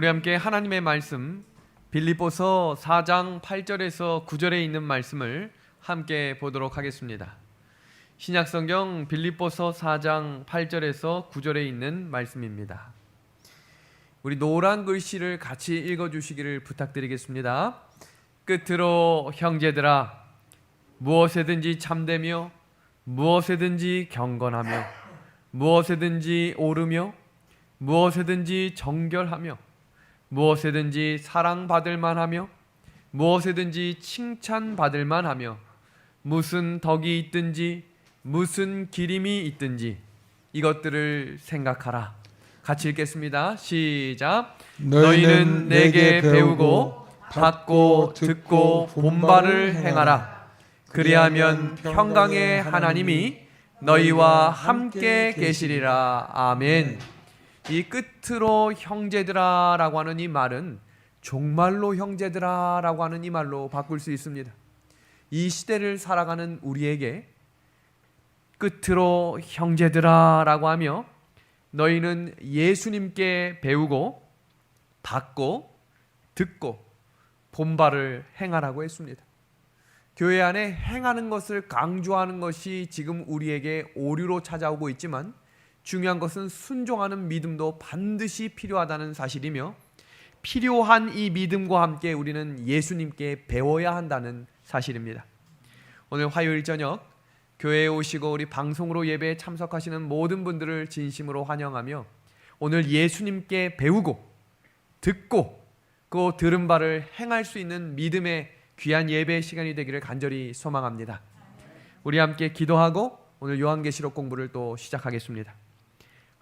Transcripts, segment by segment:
우리 함께 하나님의 말씀 빌립보서 4장 8절에서 9절에 있는 말씀을 함께 보도록 하겠습니다. 신약성경 빌립보서 4장 8절에서 9절에 있는 말씀입니다. 우리 노란 글씨를 같이 읽어주시기를 부탁드리겠습니다. 끝으로 형제들아, 무엇에든지 참되며 무엇에든지 경건하며 무엇에든지 오르며 무엇에든지 정결하며 무엇에든지 사랑받을 만하며 무엇에든지 칭찬받을 만하며 무슨 덕이 있든지 무슨 기림이 있든지 이것들을 생각하라. 같이 읽겠습니다. 시작. 너희는 내게 배우고 받고 듣고 본바를 행하라. 그리하면 평강의 하나님이 너희와 함께 계시리라. 아멘. 이 끝으로 형제들아 라고 하는 이 말은 종말로 형제들아 라고 하는 이 말로 바꿀 수 있습니다. 이 시대를 살아가는 우리에게 끝으로 형제들아 라고 하며 너희는 예수님께 배우고 받고 듣고 본바를 행하라고 했습니다. 교회 안에 행하는 것을 강조하는 것이 지금 우리에게 오류로 찾아오고 있지만 중요한 것은 순종하는 믿음도 반드시 필요하다는 사실이며 필요한 이 믿음과 함께 우리는 예수님께 배워야 한다는 사실입니다. 오늘 화요일 저녁 교회에 오시고 우리 방송으로 예배에 참석하시는 모든 분들을 진심으로 환영하며 오늘 예수님께 배우고 듣고 그 들은 바를 행할 수 있는 믿음의 귀한 예배 시간이 되기를 간절히 소망합니다. 우리 함께 기도하고 오늘 요한계시록 공부를 또 시작하겠습니다.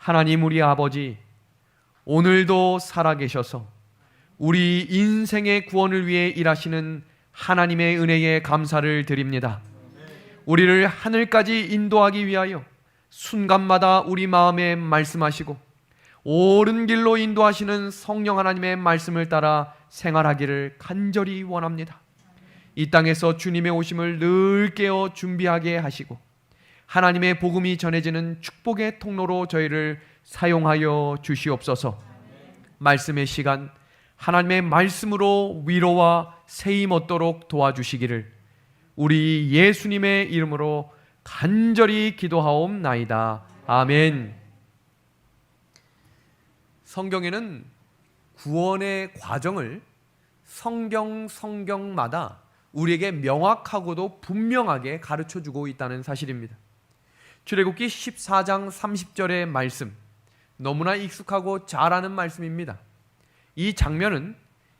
하나님 우리 아버지, 오늘도 살아계셔서 우리 인생의 구원을 위해 일하시는 하나님의 은혜에 감사를 드립니다. 우리를 하늘까지 인도하기 위하여 순간마다 우리 마음에 말씀하시고 옳은 길로 인도하시는 성령 하나님의 말씀을 따라 생활하기를 간절히 원합니다. 이 땅에서 주님의 오심을 늘 깨어 준비하게 하시고 하나님의 복음이 전해지는 축복의 통로로 저희를 사용하여 주시옵소서. 말씀의 시간 하나님의 말씀으로 위로와 세임 얻도록 도와주시기를 우리 예수님의 이름으로 간절히 기도하옵나이다. 아멘. 성경에는 구원의 과정을 성경마다 우리에게 명확하고도 분명하게 가르쳐주고 있다는 사실입니다. 출애굽기 14장 30절의 말씀, 너무나 익숙하고 잘 아는 말씀입니다. 이 장면은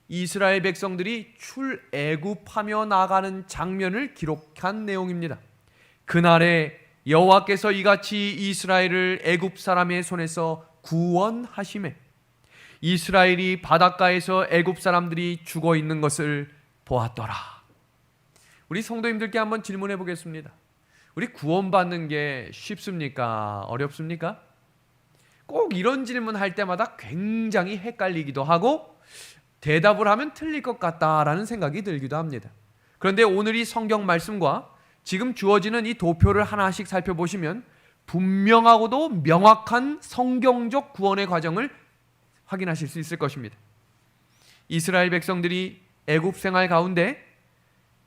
이스라엘 백성들이 출애굽하며 나가는 장면을 기록한 내용입니다. 그날에 여호와께서 이같이 이스라엘을 애굽 사람의 손에서 구원하시매 이스라엘이 바닷가에서 애굽 사람들이 죽어 있는 것을 보았더라. 우리 성도님들께 한번 질문해 보겠습니다. 우리 구원받는 게 쉽습니까? 어렵습니까? 꼭 이런 질문 할 때마다 굉장히 헷갈리기도 하고 대답을 하면 틀릴 것 같다라는 생각이 들기도 합니다. 그런데 오늘 이 성경 말씀과 지금 주어지는 이 도표를 하나씩 살펴보시면 분명하고도 명확한 성경적 구원의 과정을 확인하실 수 있을 것입니다. 이스라엘 백성들이 애굽 생활 가운데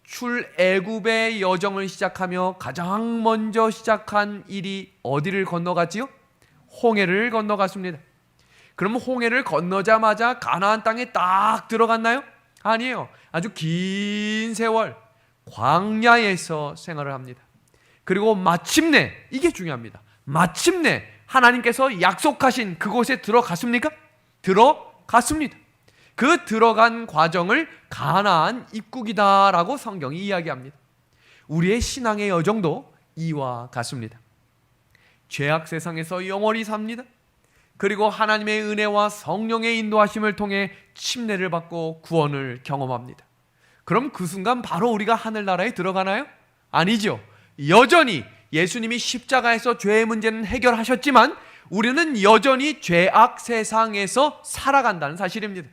출애굽의 여정을 시작하며 가장 먼저 시작한 일이 어디를 건너갔지요? 홍해를 건너갔습니다. 그럼 홍해를 건너자마자 가나안 땅에 딱 들어갔나요? 아니에요. 아주 긴 세월 광야에서 생활을 합니다. 그리고 마침내, 이게 중요합니다. 마침내 하나님께서 약속하신 그곳에 들어갔습니까? 들어갔습니다. 그 들어간 과정을 가나안 입국이다라고 성경이 이야기합니다. 우리의 신앙의 여정도 이와 같습니다. 죄악 세상에서 영원히 삽니다. 그리고 하나님의 은혜와 성령의 인도하심을 통해 침례를 받고 구원을 경험합니다. 그럼 그 순간 바로 우리가 하늘나라에 들어가나요? 아니죠. 여전히 예수님이 십자가에서 죄의 문제는 해결하셨지만 우리는 여전히 죄악 세상에서 살아간다는 사실입니다.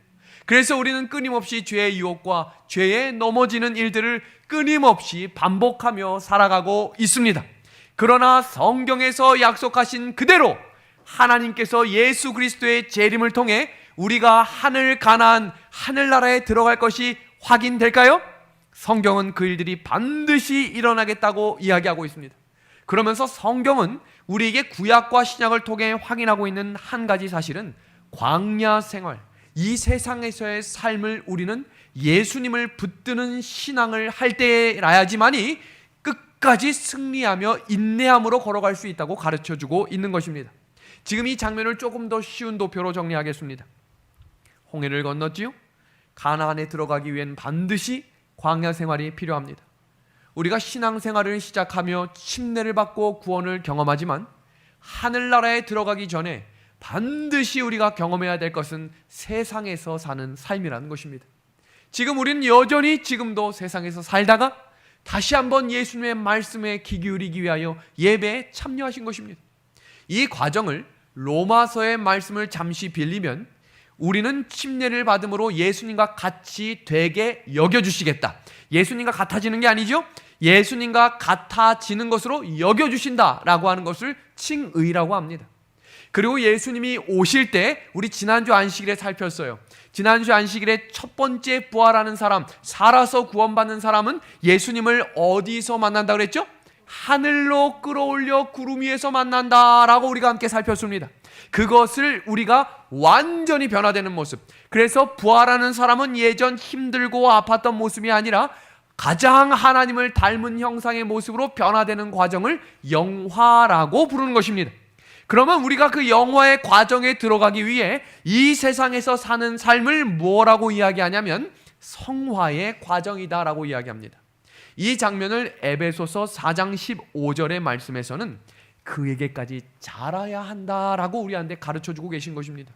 그래서 우리는 끊임없이 죄의 유혹과 죄에 넘어지는 일들을 끊임없이 반복하며 살아가고 있습니다. 그러나 성경에서 약속하신 그대로 하나님께서 예수 그리스도의 재림을 통해 우리가 하늘 가나안, 하늘나라에 들어갈 것이 확인될까요? 성경은 그 일들이 반드시 일어나겠다고 이야기하고 있습니다. 그러면서 성경은 우리에게 구약과 신약을 통해 확인하고 있는 한 가지 사실은 광야 생활, 이 세상에서의 삶을 우리는 예수님을 붙드는 신앙을 할 때라야지만이 끝까지 승리하며 인내함으로 걸어갈 수 있다고 가르쳐주고 있는 것입니다. 지금 이 장면을 조금 더 쉬운 도표로 정리하겠습니다. 홍해를 건넜지요? 가나안에 들어가기 위hen 반드시 광야 생활이 필요합니다. 우리가 신앙생활을 시작하며 침례를 받고 구원을 경험하지만 하늘나라에 들어가기 전에 반드시 우리가 경험해야 될 것은 세상에서 사는 삶이라는 것입니다. 지금 우리는 여전히 지금도 세상에서 살다가 다시 한번 예수님의 말씀에 귀 기울이기 위하여 예배에 참여하신 것입니다. 이 과정을 로마서의 말씀을 잠시 빌리면 우리는 침례를 받음으로 예수님과 같이 되게 여겨주시겠다. 예수님과 같아지는 게 아니죠. 예수님과 같아지는 것으로 여겨주신다라고 하는 것을 칭의라고 합니다. 그리고 예수님이 오실 때 우리 지난주 안식일에 살폈어요. 지난주 안식일에 첫 번째 부활하는 사람, 살아서 구원받는 사람은 예수님을 어디서 만난다 그랬죠? 하늘로 끌어올려 구름 위에서 만난다라고 우리가 함께 살폈습니다. 그것을 우리가 완전히 변화되는 모습. 그래서 부활하는 사람은 예전 힘들고 아팠던 모습이 아니라 가장 하나님을 닮은 형상의 모습으로 변화되는 과정을 영화라고 부르는 것입니다. 그러면 우리가 그 영화의 과정에 들어가기 위해 이 세상에서 사는 삶을 뭐라고 이야기하냐면 성화의 과정이다라고 이야기합니다. 이 장면을 에베소서 4장 15절의 말씀에서는 그에게까지 자라야 한다라고 우리한테 가르쳐주고 계신 것입니다.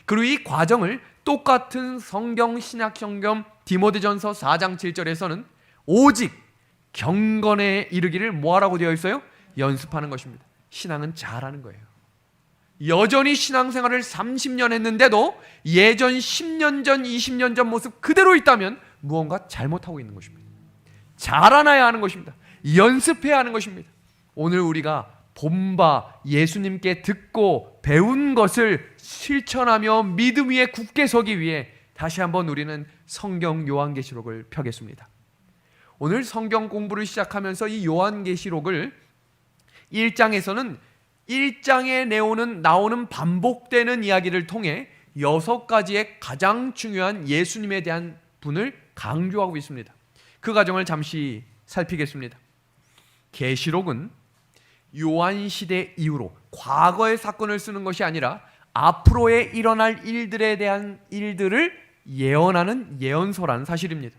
그리고 이 과정을 똑같은 성경 신약 성경 디모데전서 4장 7절에서는 오직 경건에 이르기를 뭐하라고 되어 있어요? 연습하는 것입니다. 신앙은 잘하는 거예요. 여전히 신앙생활을 30년 했는데도 예전 10년 전, 20년 전 모습 그대로 있다면 무언가 잘못하고 있는 것입니다. 자라나야 하는 것입니다. 연습해야 하는 것입니다. 오늘 우리가 본바 예수님께 듣고 배운 것을 실천하며 믿음 위에 굳게 서기 위해 다시 한번 우리는 성경 요한계시록을 펴겠습니다. 오늘 성경 공부를 시작하면서 이 요한계시록을 1장에서는 1장에 나오는 반복되는 이야기를 통해 6가지의 가장 중요한 예수님에 대한 분을 강조하고 있습니다. 그 과정을 잠시 살피겠습니다. 계시록은 요한시대 이후로 과거의 사건을 쓰는 것이 아니라 앞으로의 일어날 일들에 대한 일들을 예언하는 예언서라는 사실입니다.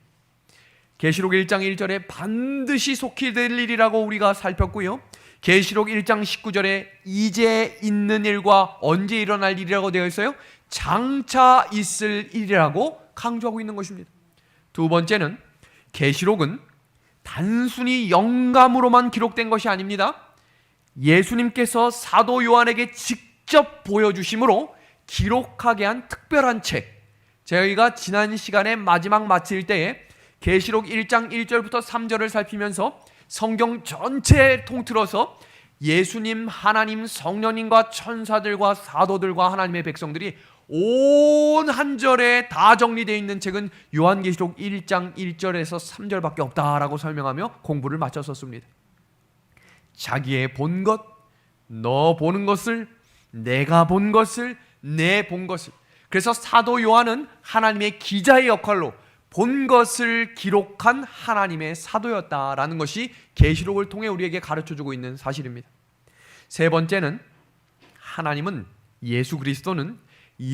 계시록 1장 1절에 반드시 속히 될 일이라고 우리가 살폈고요. 계시록 1장 19절에 이제 있는 일과 언제 일어날 일이라고 되어 있어요? 장차 있을 일이라고 강조하고 있는 것입니다. 두 번째는 계시록은 단순히 영감으로만 기록된 것이 아닙니다. 예수님께서 사도 요한에게 직접 보여주심으로 기록하게 한 특별한 책. 저희가 지난 시간에 마지막 마칠 때에 계시록 1장 1절부터 3절을 살피면서 성경 전체를 통틀어서 예수님, 하나님, 성령님과 천사들과 사도들과 하나님의 백성들이 온 한 절에 다 정리되어 있는 책은 요한계시록 1장 1절에서 3절밖에 없다라고 설명하며 공부를 마쳤었습니다. 자기의 본 것, 너 보는 것을, 내가 본 것을, 내 본 것을. 그래서 사도 요한은 하나님의 기자의 역할로 본 것을 기록한 하나님의 사도였다라는 것이 계시록을 통해 우리에게 가르쳐주고 있는 사실입니다. 세 번째는 하나님은 예수 그리스도는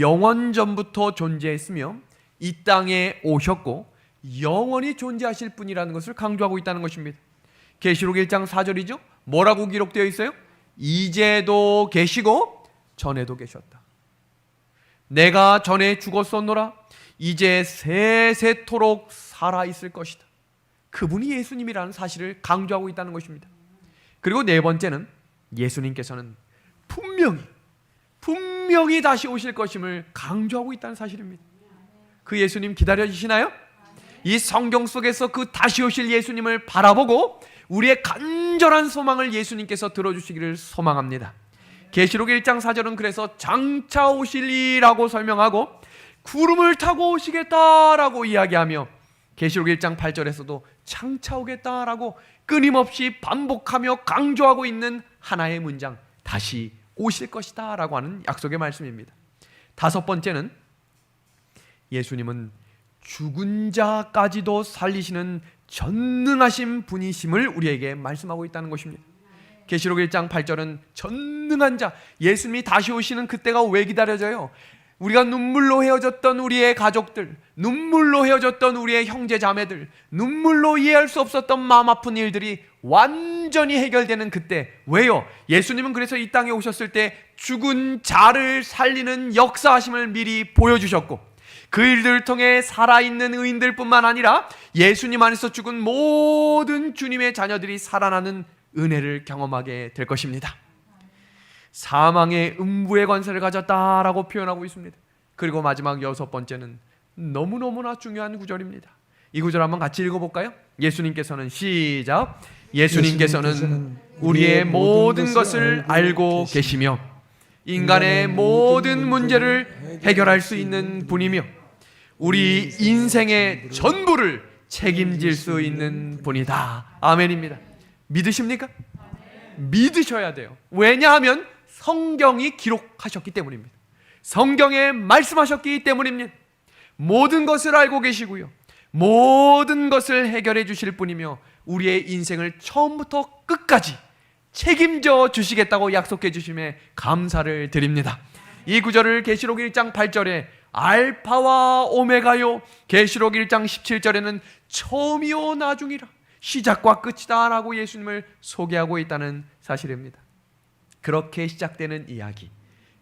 영원 전부터 존재했으며 이 땅에 오셨고 영원히 존재하실 분이라는 것을 강조하고 있다는 것입니다. 계시록 1장 4절이죠. 뭐라고 기록되어 있어요? 이제도 계시고 전에도 계셨다. 내가 전에 죽었었노라 이제 세세토록 살아있을 것이다. 그분이 예수님이라는 사실을 강조하고 있다는 것입니다. 그리고 네 번째는 예수님께서는 분명히 다시 오실 것임을 강조하고 있다는 사실입니다. 그 예수님 기다려지시나요? 이 성경 속에서 그 다시 오실 예수님을 바라보고 우리의 간절한 소망을 예수님께서 들어주시기를 소망합니다. 계시록 1장 4절은 그래서 장차 오실이라고 설명하고 구름을 타고 오시겠다라고 이야기하며 계시록 1장 8절에서도 장차 오겠다라고 끊임없이 반복하며 강조하고 있는 하나의 문장, 다시 오실 것이다 라고 하는 약속의 말씀입니다. 다섯 번째는 예수님은 죽은 자까지도 살리시는 전능하신 분이심을 우리에게 말씀하고 있다는 것입니다. 계시록 1장 8절은 전능한 자, 예수님이 다시 오시는 그때가 왜 기다려져요? 우리가 눈물로 헤어졌던 우리의 가족들, 눈물로 헤어졌던 우리의 형제 자매들, 눈물로 이해할 수 없었던 마음 아픈 일들이 완전히 해결되는 그때. 왜요? 예수님은 그래서 이 땅에 오셨을 때 죽은 자를 살리는 역사하심을 미리 보여주셨고, 그 일들을 통해 살아있는 의인들뿐만 아니라 예수님 안에서 죽은 모든 주님의 자녀들이 살아나는 은혜를 경험하게 될 것입니다. 사망의 음부의 권세를 가졌다라고 표현하고 있습니다. 그리고 마지막 여섯 번째는 너무너무나 중요한 구절입니다. 이 구절 한번 같이 읽어볼까요? 예수님께서는 시작. 예수님께서는 우리의 모든 것을 알고 계시며 인간의 모든 문제를 해결할 수 있는 분이며 우리 인생의 전부를 책임질 수 있는 분이다. 아멘입니다. 믿으십니까? 믿으셔야 돼요. 왜냐하면 성경이 기록하셨기 때문입니다. 성경에 말씀하셨기 때문입니다. 모든 것을 알고 계시고요, 모든 것을 해결해 주실 분이며 우리의 인생을 처음부터 끝까지 책임져 주시겠다고 약속해 주심에 감사를 드립니다. 이 구절을 계시록 1장 8절에 알파와 오메가요, 계시록 1장 17절에는 처음이요 나중이라, 시작과 끝이다 라고 예수님을 소개하고 있다는 사실입니다. 그렇게 시작되는 이야기,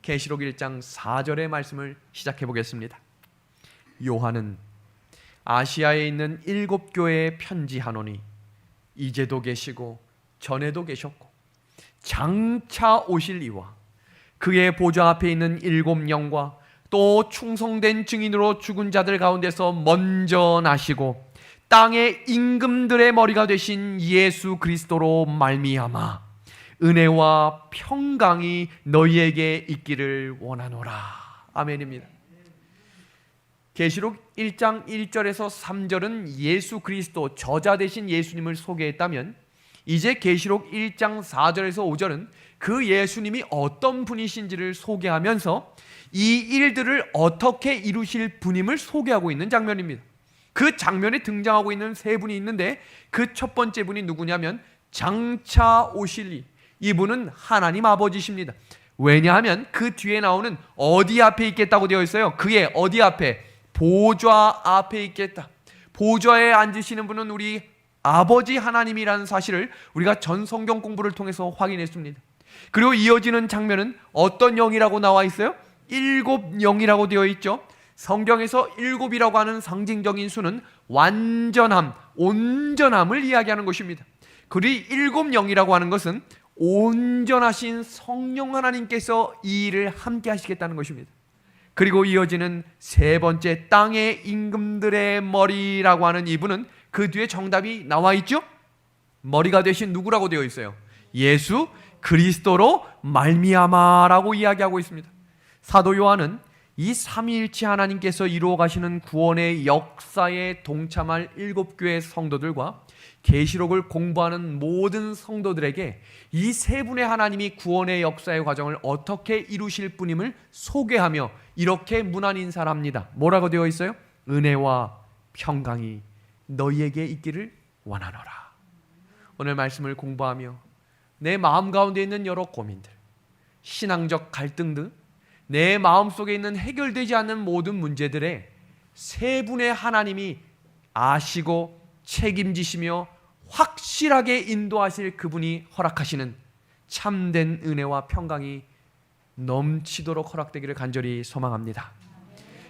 계시록 1장 4절의 말씀을 시작해 보겠습니다. 요한은 아시아에 있는 7교회에 편지하노니 이제도 계시고 전에도 계셨고 장차 오실 이와 그의 보좌 앞에 있는 7영과 또 충성된 증인으로 죽은 자들 가운데서 먼저 나시고 땅의 임금들의 머리가 되신 예수 그리스도로 말미암아 은혜와 평강이 너희에게 있기를 원하노라. 아멘입니다. 계시록 1장 1절에서 3절은 예수 그리스도, 저자 되신 예수님을 소개했다면, 이제 계시록 1장 4절에서 5절은 그 예수님이 어떤 분이신지를 소개하면서 이 일들을 어떻게 이루실 분임을 소개하고 있는 장면입니다. 그 장면에 등장하고 있는 세 분이 있는데, 그 첫 번째 분이 누구냐면 장차 오실 이, 이분은 하나님 아버지십니다. 왜냐하면 그 뒤에 나오는 어디 앞에 있겠다고 되어 있어요. 그의 어디 앞에? 보좌 앞에 있겠다. 보좌에 앉으시는 분은 우리 아버지 하나님이라는 사실을 우리가 전 성경 공부를 통해서 확인했습니다. 그리고 이어지는 장면은 어떤 영이라고 나와 있어요? 7영이라고 되어 있죠. 성경에서 7이라고 하는 상징적인 수는 완전함, 온전함을 이야기하는 것입니다. 그리고 7영이라고 하는 것은 온전하신 성령 하나님께서 이 일을 함께 하시겠다는 것입니다. 그리고 이어지는 세 번째, 땅의 임금들의 머리라고 하는 이분은 그 뒤에 정답이 나와 있죠. 머리가 되신 누구라고 되어 있어요? 예수 그리스도로 말미암아라고 이야기하고 있습니다. 사도 요한은 이 삼위일체 하나님께서 이루어 가시는 구원의 역사에 동참할 7교회 성도들과 계시록을 공부하는 모든 성도들에게 이 세 분의 하나님이 구원의 역사의 과정을 어떻게 이루실 분임을 소개하며 이렇게 문안 인사합니다. 뭐라고 되어 있어요? 은혜와 평강이 너희에게 있기를 원하노라. 오늘 말씀을 공부하며 내 마음 가운데 있는 여러 고민들, 신앙적 갈등 등 내 마음속에 있는 해결되지 않는 모든 문제들에 세 분의 하나님이 아시고 책임지시며 확실하게 인도하실 그분이 허락하시는 참된 은혜와 평강이 넘치도록 허락되기를 간절히 소망합니다.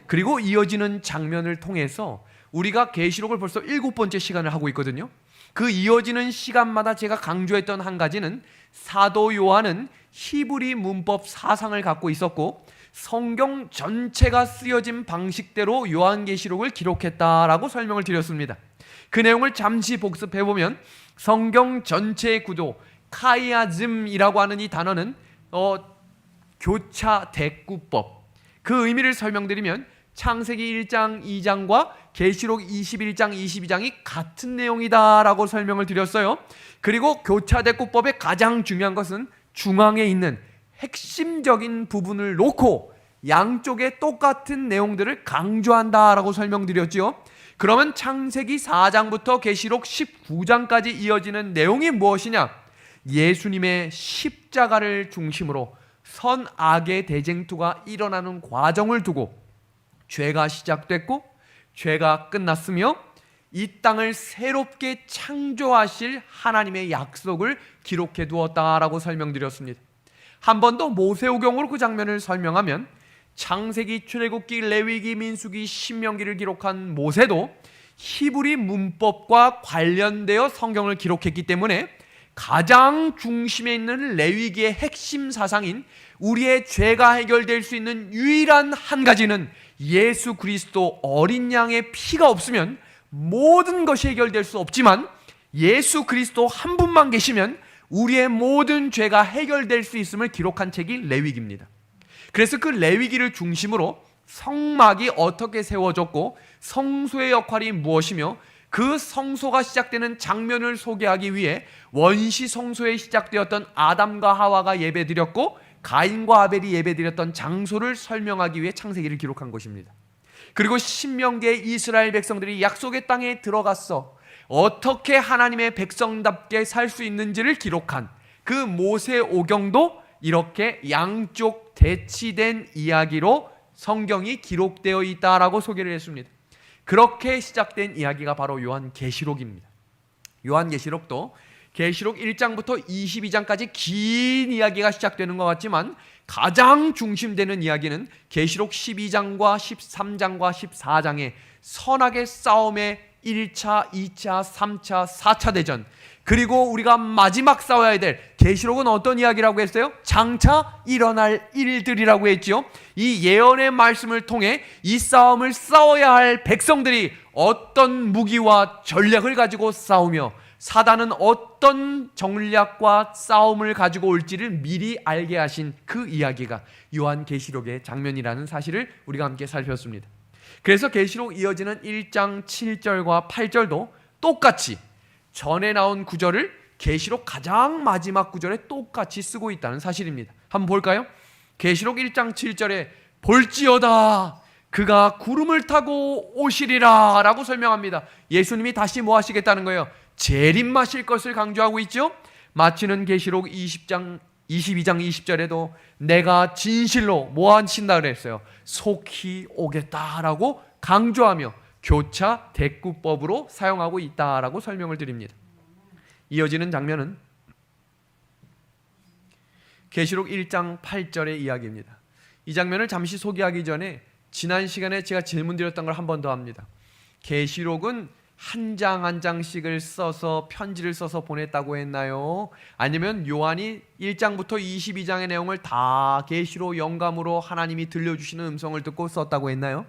그리고 이어지는 장면을 통해서 우리가 계시록을 벌써 7번째 시간을 하고 있거든요. 그 이어지는 시간마다 제가 강조했던 한 가지는 사도 요한은 히브리 문법 사상을 갖고 있었고 성경 전체가 쓰여진 방식대로 요한계시록을 기록했다라고 설명을 드렸습니다. 그 내용을 잠시 복습해보면 성경 전체의 구도, 카이아즘이라고 하는 이 단어는 교차 대꾸법, 그 의미를 설명드리면 창세기 1장 2장과 계시록 21장 22장이 같은 내용이다라고 설명을 드렸어요. 그리고 교차대꾸법의 가장 중요한 것은 중앙에 있는 핵심적인 부분을 놓고 양쪽에 똑같은 내용들을 강조한다라고 설명드렸죠. 그러면 창세기 4장부터 계시록 19장까지 이어지는 내용이 무엇이냐? 예수님의 십자가를 중심으로 선악의 대쟁투가 일어나는 과정을 두고 죄가 시작됐고 죄가 끝났으며 이 땅을 새롭게 창조하실 하나님의 약속을 기록해 두었다라고 설명드렸습니다. 한 번 더 모세오경으로 그 장면을 설명하면 창세기, 출애굽기, 레위기, 민수기, 신명기를 기록한 모세도 히브리 문법과 관련되어 성경을 기록했기 때문에 가장 중심에 있는 레위기의 핵심 사상인 우리의 죄가 해결될 수 있는 유일한 한 가지는 예수 그리스도 어린 양의 피가 없으면 모든 것이 해결될 수 없지만 예수 그리스도 한 분만 계시면 우리의 모든 죄가 해결될 수 있음을 기록한 책이 레위기입니다. 그래서 그 레위기를 중심으로 성막이 어떻게 세워졌고 성소의 역할이 무엇이며 그 성소가 시작되는 장면을 소개하기 위해 원시 성소에 시작되었던 아담과 하와가 예배드렸고 가인과 아벨이 예배드렸던 장소를 설명하기 위해 창세기를 기록한 것입니다. 그리고 신명기에 이스라엘 백성들이 약속의 땅에 들어갔어 어떻게 하나님의 백성답게 살 수 있는지를 기록한 그 모세오경도 이렇게 양쪽 대치된 이야기로 성경이 기록되어 있다라고 소개를 했습니다. 그렇게 시작된 이야기가 바로 요한계시록입니다. 요한계시록도 계시록 1장부터 22장까지 긴 이야기가 시작되는 것 같지만 가장 중심되는 이야기는 계시록 12장과 13장과 14장의 선악의 싸움의 1차, 2차, 3차, 4차 대전, 그리고 우리가 마지막 싸워야 될 계시록은 어떤 이야기라고 했어요? 장차 일어날 일들이라고 했죠. 이 예언의 말씀을 통해 이 싸움을 싸워야 할 백성들이 어떤 무기와 전략을 가지고 싸우며 사단은 어떤 전략과 싸움을 가지고 올지를 미리 알게 하신 그 이야기가 요한계시록의 장면이라는 사실을 우리가 함께 살폈습니다. 그래서 계시록 이어지는 1장 7절과 8절도 똑같이 전에 나온 구절을 계시록 가장 마지막 구절에 똑같이 쓰고 있다는 사실입니다. 한번 볼까요? 계시록 1장 7절에 볼지어다 그가 구름을 타고 오시리라 라고 설명합니다. 예수님이 다시 뭐 하시겠다는 거예요? 재림하실 것을 강조하고 있죠. 마치는 계시록 22장 20절에도 내가 진실로 뭐 하신다 그랬어요? 속히 오겠다라고 강조하며 교차 대꾸법으로 사용하고 있다라고 설명을 드립니다. 이어지는 장면은 계시록 1장 8절의 이야기입니다. 이 장면을 잠시 소개하기 전에 지난 시간에 제가 질문 드렸던 걸 한 번 더 합니다. 계시록은 한 장 한 장씩을 써서 편지를 써서 보냈다고 했나요? 아니면 요한이 1장부터 22장의 내용을 다 계시로 영감으로 하나님이 들려주시는 음성을 듣고 썼다고 했나요?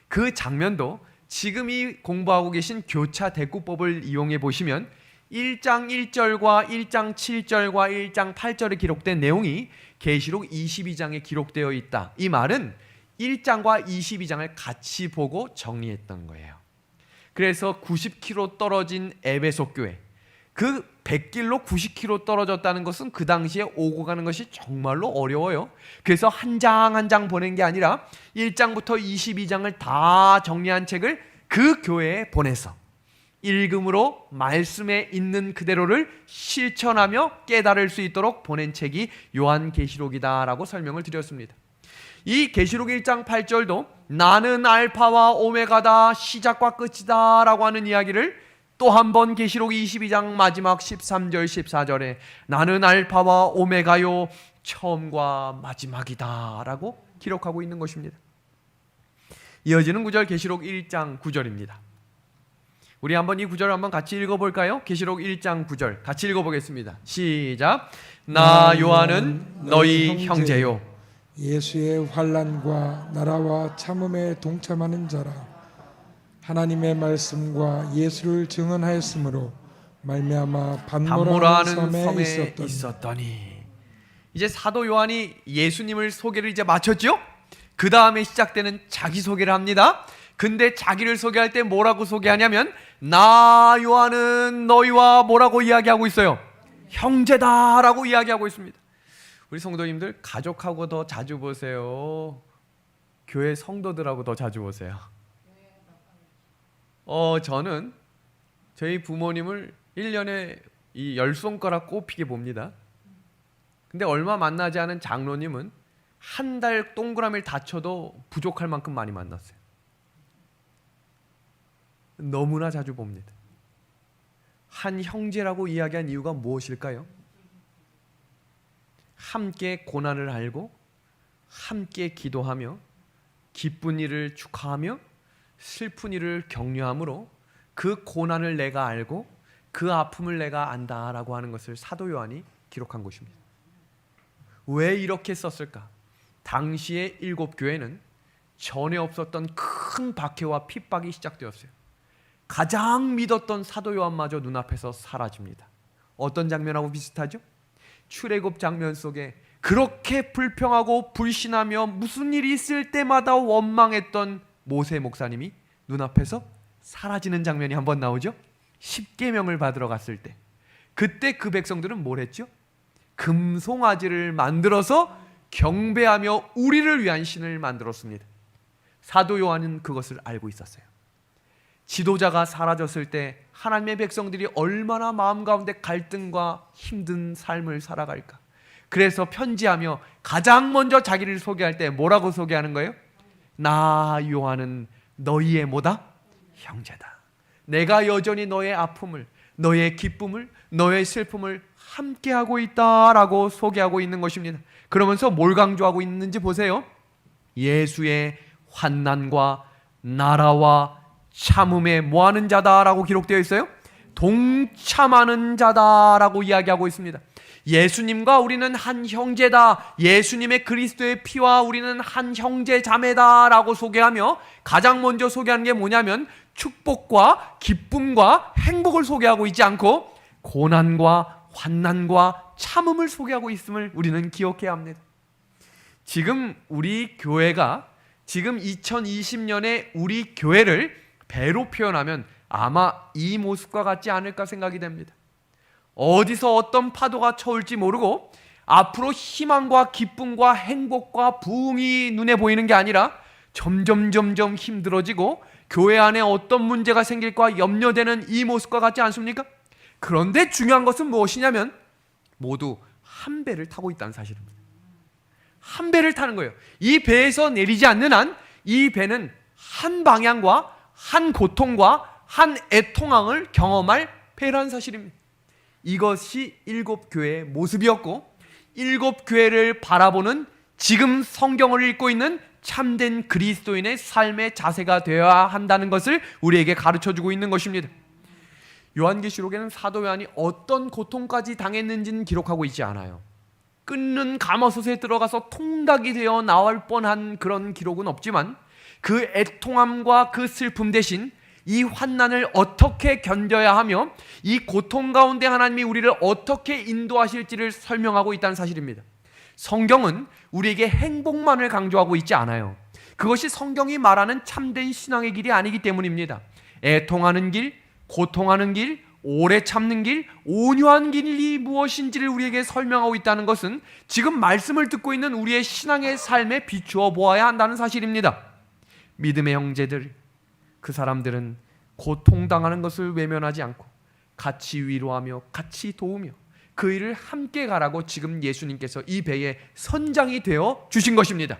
그 장면도 지금 이 공부하고 계신 교차 대꾸법을 이용해 보시면 1장 1절과 1장 7절과 1장 8절에 기록된 내용이 계시록 22장에 기록되어 있다. 이 말은 1장과 22장을 같이 보고 정리했던 거예요. 그래서 90km 떨어진 에베소 교회, 그 100길로 90km 떨어졌다는 것은 그 당시에 오고 가는 것이 정말로 어려워요. 그래서 한 장 한 장 보낸 게 아니라 1장부터 22장을 다 정리한 책을 그 교회에 보내서 읽음으로 말씀에 있는 그대로를 실천하며 깨달을 수 있도록 보낸 책이 요한계시록이다라고 설명을 드렸습니다. 이 계시록 1장 8절도 나는 알파와 오메가다 시작과 끝이다 라고 하는 이야기를 또 한 번 계시록 22장 마지막 13절 14절에 나는 알파와 오메가요 처음과 마지막이다 라고 기록하고 있는 것입니다. 이어지는 구절 계시록 1장 9절입니다. 우리 한번 이 구절을 한번 같이 읽어볼까요? 계시록 1장 9절 같이 읽어보겠습니다. 시작. 나 요한은 너희 형제요 예수의 환난과 나라와 참음에 동참하는 자라. 하나님의 말씀과 예수를 증언하였으므로 말미암아 반모라는 섬에 있었더니. 이제 사도 요한이 예수님을 소개를 이제 마쳤죠? 그 다음에 시작되는 자기소개를 합니다. 근데 자기를 소개할 때 뭐라고 소개하냐면 나 요한은 너희와 뭐라고 이야기하고 있어요? 형제다라고 이야기하고 있습니다. 우리 성도님들 가족하고 더 자주 보세요? 교회 성도들하고 더 자주 보세요? 저는 저희 부모님을 1년에 이 10손가락 꼽히게 봅니다. 근데 얼마 만나지 않은 장로님은 한 달 동그라미를 다 쳐도 부족할 만큼 많이 만났어요. 너무나 자주 봅니다. 한 형제라고 이야기한 이유가 무엇일까요? 함께 고난을 알고 함께 기도하며 기쁜 일을 축하하며 슬픈 일을 격려함으로 그 고난을 내가 알고 그 아픔을 내가 안다라고 하는 것을 사도 요한이 기록한 것입니다. 왜 이렇게 썼을까? 당시의 7교회는 전에 없었던 큰 박해와 핍박이 시작되었어요. 가장 믿었던 사도 요한마저 눈앞에서 사라집니다. 어떤 장면하고 비슷하죠? 출애굽 장면 속에 그렇게 불평하고 불신하며 무슨 일이 있을 때마다 원망했던 모세 목사님이 눈앞에서 사라지는 장면이 한번 나오죠? 십계명을 받으러 갔을 때 그때 그 백성들은 뭘 했죠? 금송아지를 만들어서 경배하며 우리를 위한 신을 만들었습니다. 사도 요한은 그것을 알고 있었어요. 지도자가 사라졌을 때 하나님의 백성들이 얼마나 마음 가운데 갈등과 힘든 삶을 살아갈까. 그래서 편지하며 가장 먼저 자기를 소개할 때 뭐라고 소개하는 거예요? 나 요한은 너희의 뭐다? 형제다. 내가 여전히 너의 아픔을, 너의 기쁨을, 너의 슬픔을 함께하고 있다라고 소개하고 있는 것입니다. 그러면서 뭘 강조하고 있는지 보세요. 예수의 환난과 나라와 참음에 뭐하는 자다라고 기록되어 있어요? 동참하는 자다라고 이야기하고 있습니다. 예수님과 우리는 한 형제다. 예수님의 그리스도의 피와 우리는 한 형제 자매다라고 소개하며 가장 먼저 소개하는 게 뭐냐면 축복과 기쁨과 행복을 소개하고 있지 않고 고난과 환난과 참음을 소개하고 있음을 우리는 기억해야 합니다. 지금 우리 교회가 지금 2020년에 우리 교회를 배로 표현하면 아마 이 모습과 같지 않을까 생각이 됩니다. 어디서 어떤 파도가 쳐올지 모르고 앞으로 희망과 기쁨과 행복과 부흥이 눈에 보이는 게 아니라 점점 힘들어지고 교회 안에 어떤 문제가 생길까 염려되는 이 모습과 같지 않습니까? 그런데 중요한 것은 무엇이냐면 모두 한 배를 타고 있다는 사실입니다. 한 배를 타는 거예요. 이 배에서 내리지 않는 한 이 배는 한 방향과 한 고통과 한 애통함을 경험할 배라는 사실입니다. 이것이 7교회의 모습이었고 7교회를 바라보는 지금 성경을 읽고 있는 참된 그리스도인의 삶의 자세가 되어야 한다는 것을 우리에게 가르쳐주고 있는 것입니다. 요한계시록에는 사도 요한이 어떤 고통까지 당했는지는 기록하고 있지 않아요. 끓는 가마솥에 들어가서 통닭이 되어 나올 뻔한 그런 기록은 없지만 그 애통함과 그 슬픔 대신 이 환난을 어떻게 견뎌야 하며 이 고통 가운데 하나님이 우리를 어떻게 인도하실지를 설명하고 있다는 사실입니다. 성경은 우리에게 행복만을 강조하고 있지 않아요. 그것이 성경이 말하는 참된 신앙의 길이 아니기 때문입니다. 애통하는 길, 고통하는 길, 오래 참는 길, 온유한 길이 무엇인지를 우리에게 설명하고 있다는 것은 지금 말씀을 듣고 있는 우리의 신앙의 삶에 비추어 보아야 한다는 사실입니다. 믿음의 형제들, 그 사람들은 고통당하는 것을 외면하지 않고 같이 위로하며 같이 도우며 그 일을 함께 가라고 지금 예수님께서 이 배의 선장이 되어 주신 것입니다.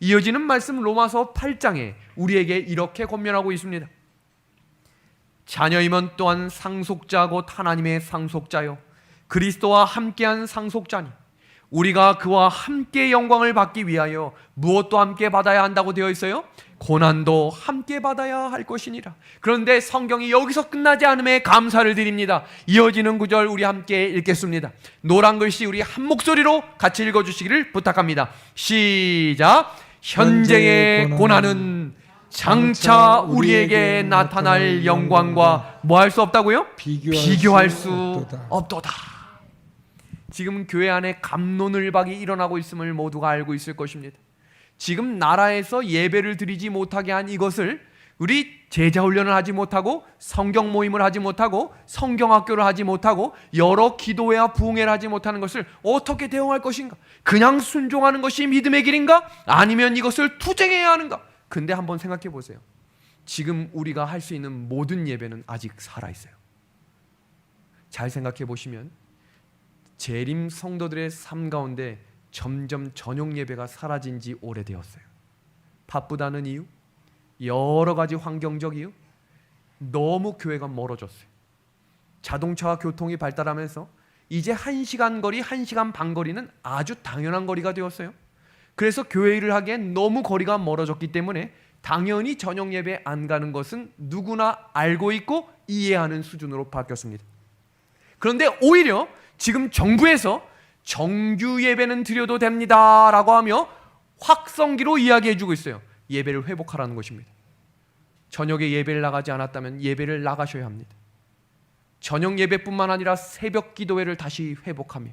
이어지는 말씀 로마서 8장에 우리에게 이렇게 권면하고 있습니다. 자녀이면 또한 상속자 곧 하나님의 상속자요 그리스도와 함께한 상속자니 우리가 그와 함께 영광을 받기 위하여 무엇도 함께 받아야 한다고 되어 있어요? 고난도 함께 받아야 할 것이니라. 그런데 성경이 여기서 끝나지 않음에 감사를 드립니다. 이어지는 구절 우리 함께 읽겠습니다. 노란 글씨 우리 한 목소리로 같이 읽어주시기를 부탁합니다. 시작. 현재의 고난은 장차 우리에게 나타날 영광과 뭐 할 수 없다고요? 비교할 수 없도다. 지금 교회 안에 갑론을박이 일어나고 있음을 모두가 알고 있을 것입니다. 지금 나라에서 예배를 드리지 못하게 한 이것을 우리 제자훈련을 하지 못하고 성경 모임을 하지 못하고 성경학교를 하지 못하고 여러 기도회와 부흥회를 하지 못하는 것을 어떻게 대응할 것인가? 그냥 순종하는 것이 믿음의 길인가? 아니면 이것을 투쟁해야 하는가? 근데 한번 생각해 보세요. 지금 우리가 할 수 있는 모든 예배는 아직 살아있어요. 잘 생각해 보시면 재림 성도들의 삶 가운데 점점 저녁 예배가 사라진 지 오래되었어요. 바쁘다는 이유, 여러 가지 환경적 이유, 너무 교회가 멀어졌어요. 자동차와 교통이 발달하면서 이제 1시간 거리, 1시간 반 거리는 아주 당연한 거리가 되었어요. 그래서 교회 일을 하기엔 너무 거리가 멀어졌기 때문에 당연히 저녁 예배 안 가는 것은 누구나 알고 있고 이해하는 수준으로 바뀌었습니다. 그런데 오히려 지금 정부에서 정규 예배는 드려도 됩니다 라고 하며 확성기로 이야기해주고 있어요. 예배를 회복하라는 것입니다. 저녁에 예배를 나가지 않았다면 예배를 나가셔야 합니다. 저녁 예배뿐만 아니라 새벽 기도회를 다시 회복하며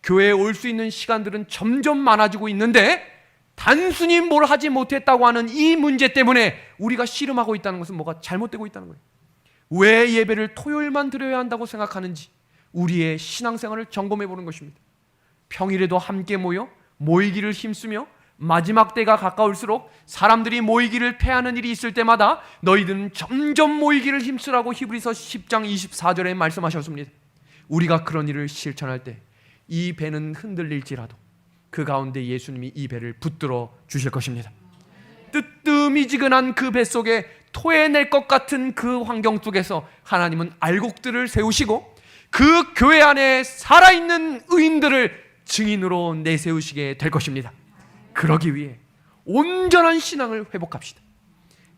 교회에 올 수 있는 시간들은 점점 많아지고 있는데 단순히 뭘 하지 못했다고 하는 이 문제 때문에 우리가 씨름하고 있다는 것은 뭐가 잘못되고 있다는 거예요. 왜 예배를 토요일만 드려야 한다고 생각하는지 우리의 신앙생활을 점검해 보는 것입니다. 평일에도 함께 모이기를 힘쓰며 마지막 때가 가까울수록 사람들이 모이기를 패하는 일이 있을 때마다 너희들은 점점 모이기를 힘쓰라고 히브리서 10장 24절에 말씀하셨습니다. 우리가 그런 일을 실천할 때 이 배는 흔들릴지라도 그 가운데 예수님이 이 배를 붙들어 주실 것입니다. 뜨뜻미지근한 그 뱃속에 토해낼 것 같은 그 환경 속에서 하나님은 알곡들을 세우시고 그 교회 안에 살아있는 의인들을 증인으로 내세우시게 될 것입니다. 그러기 위해 온전한 신앙을 회복합시다.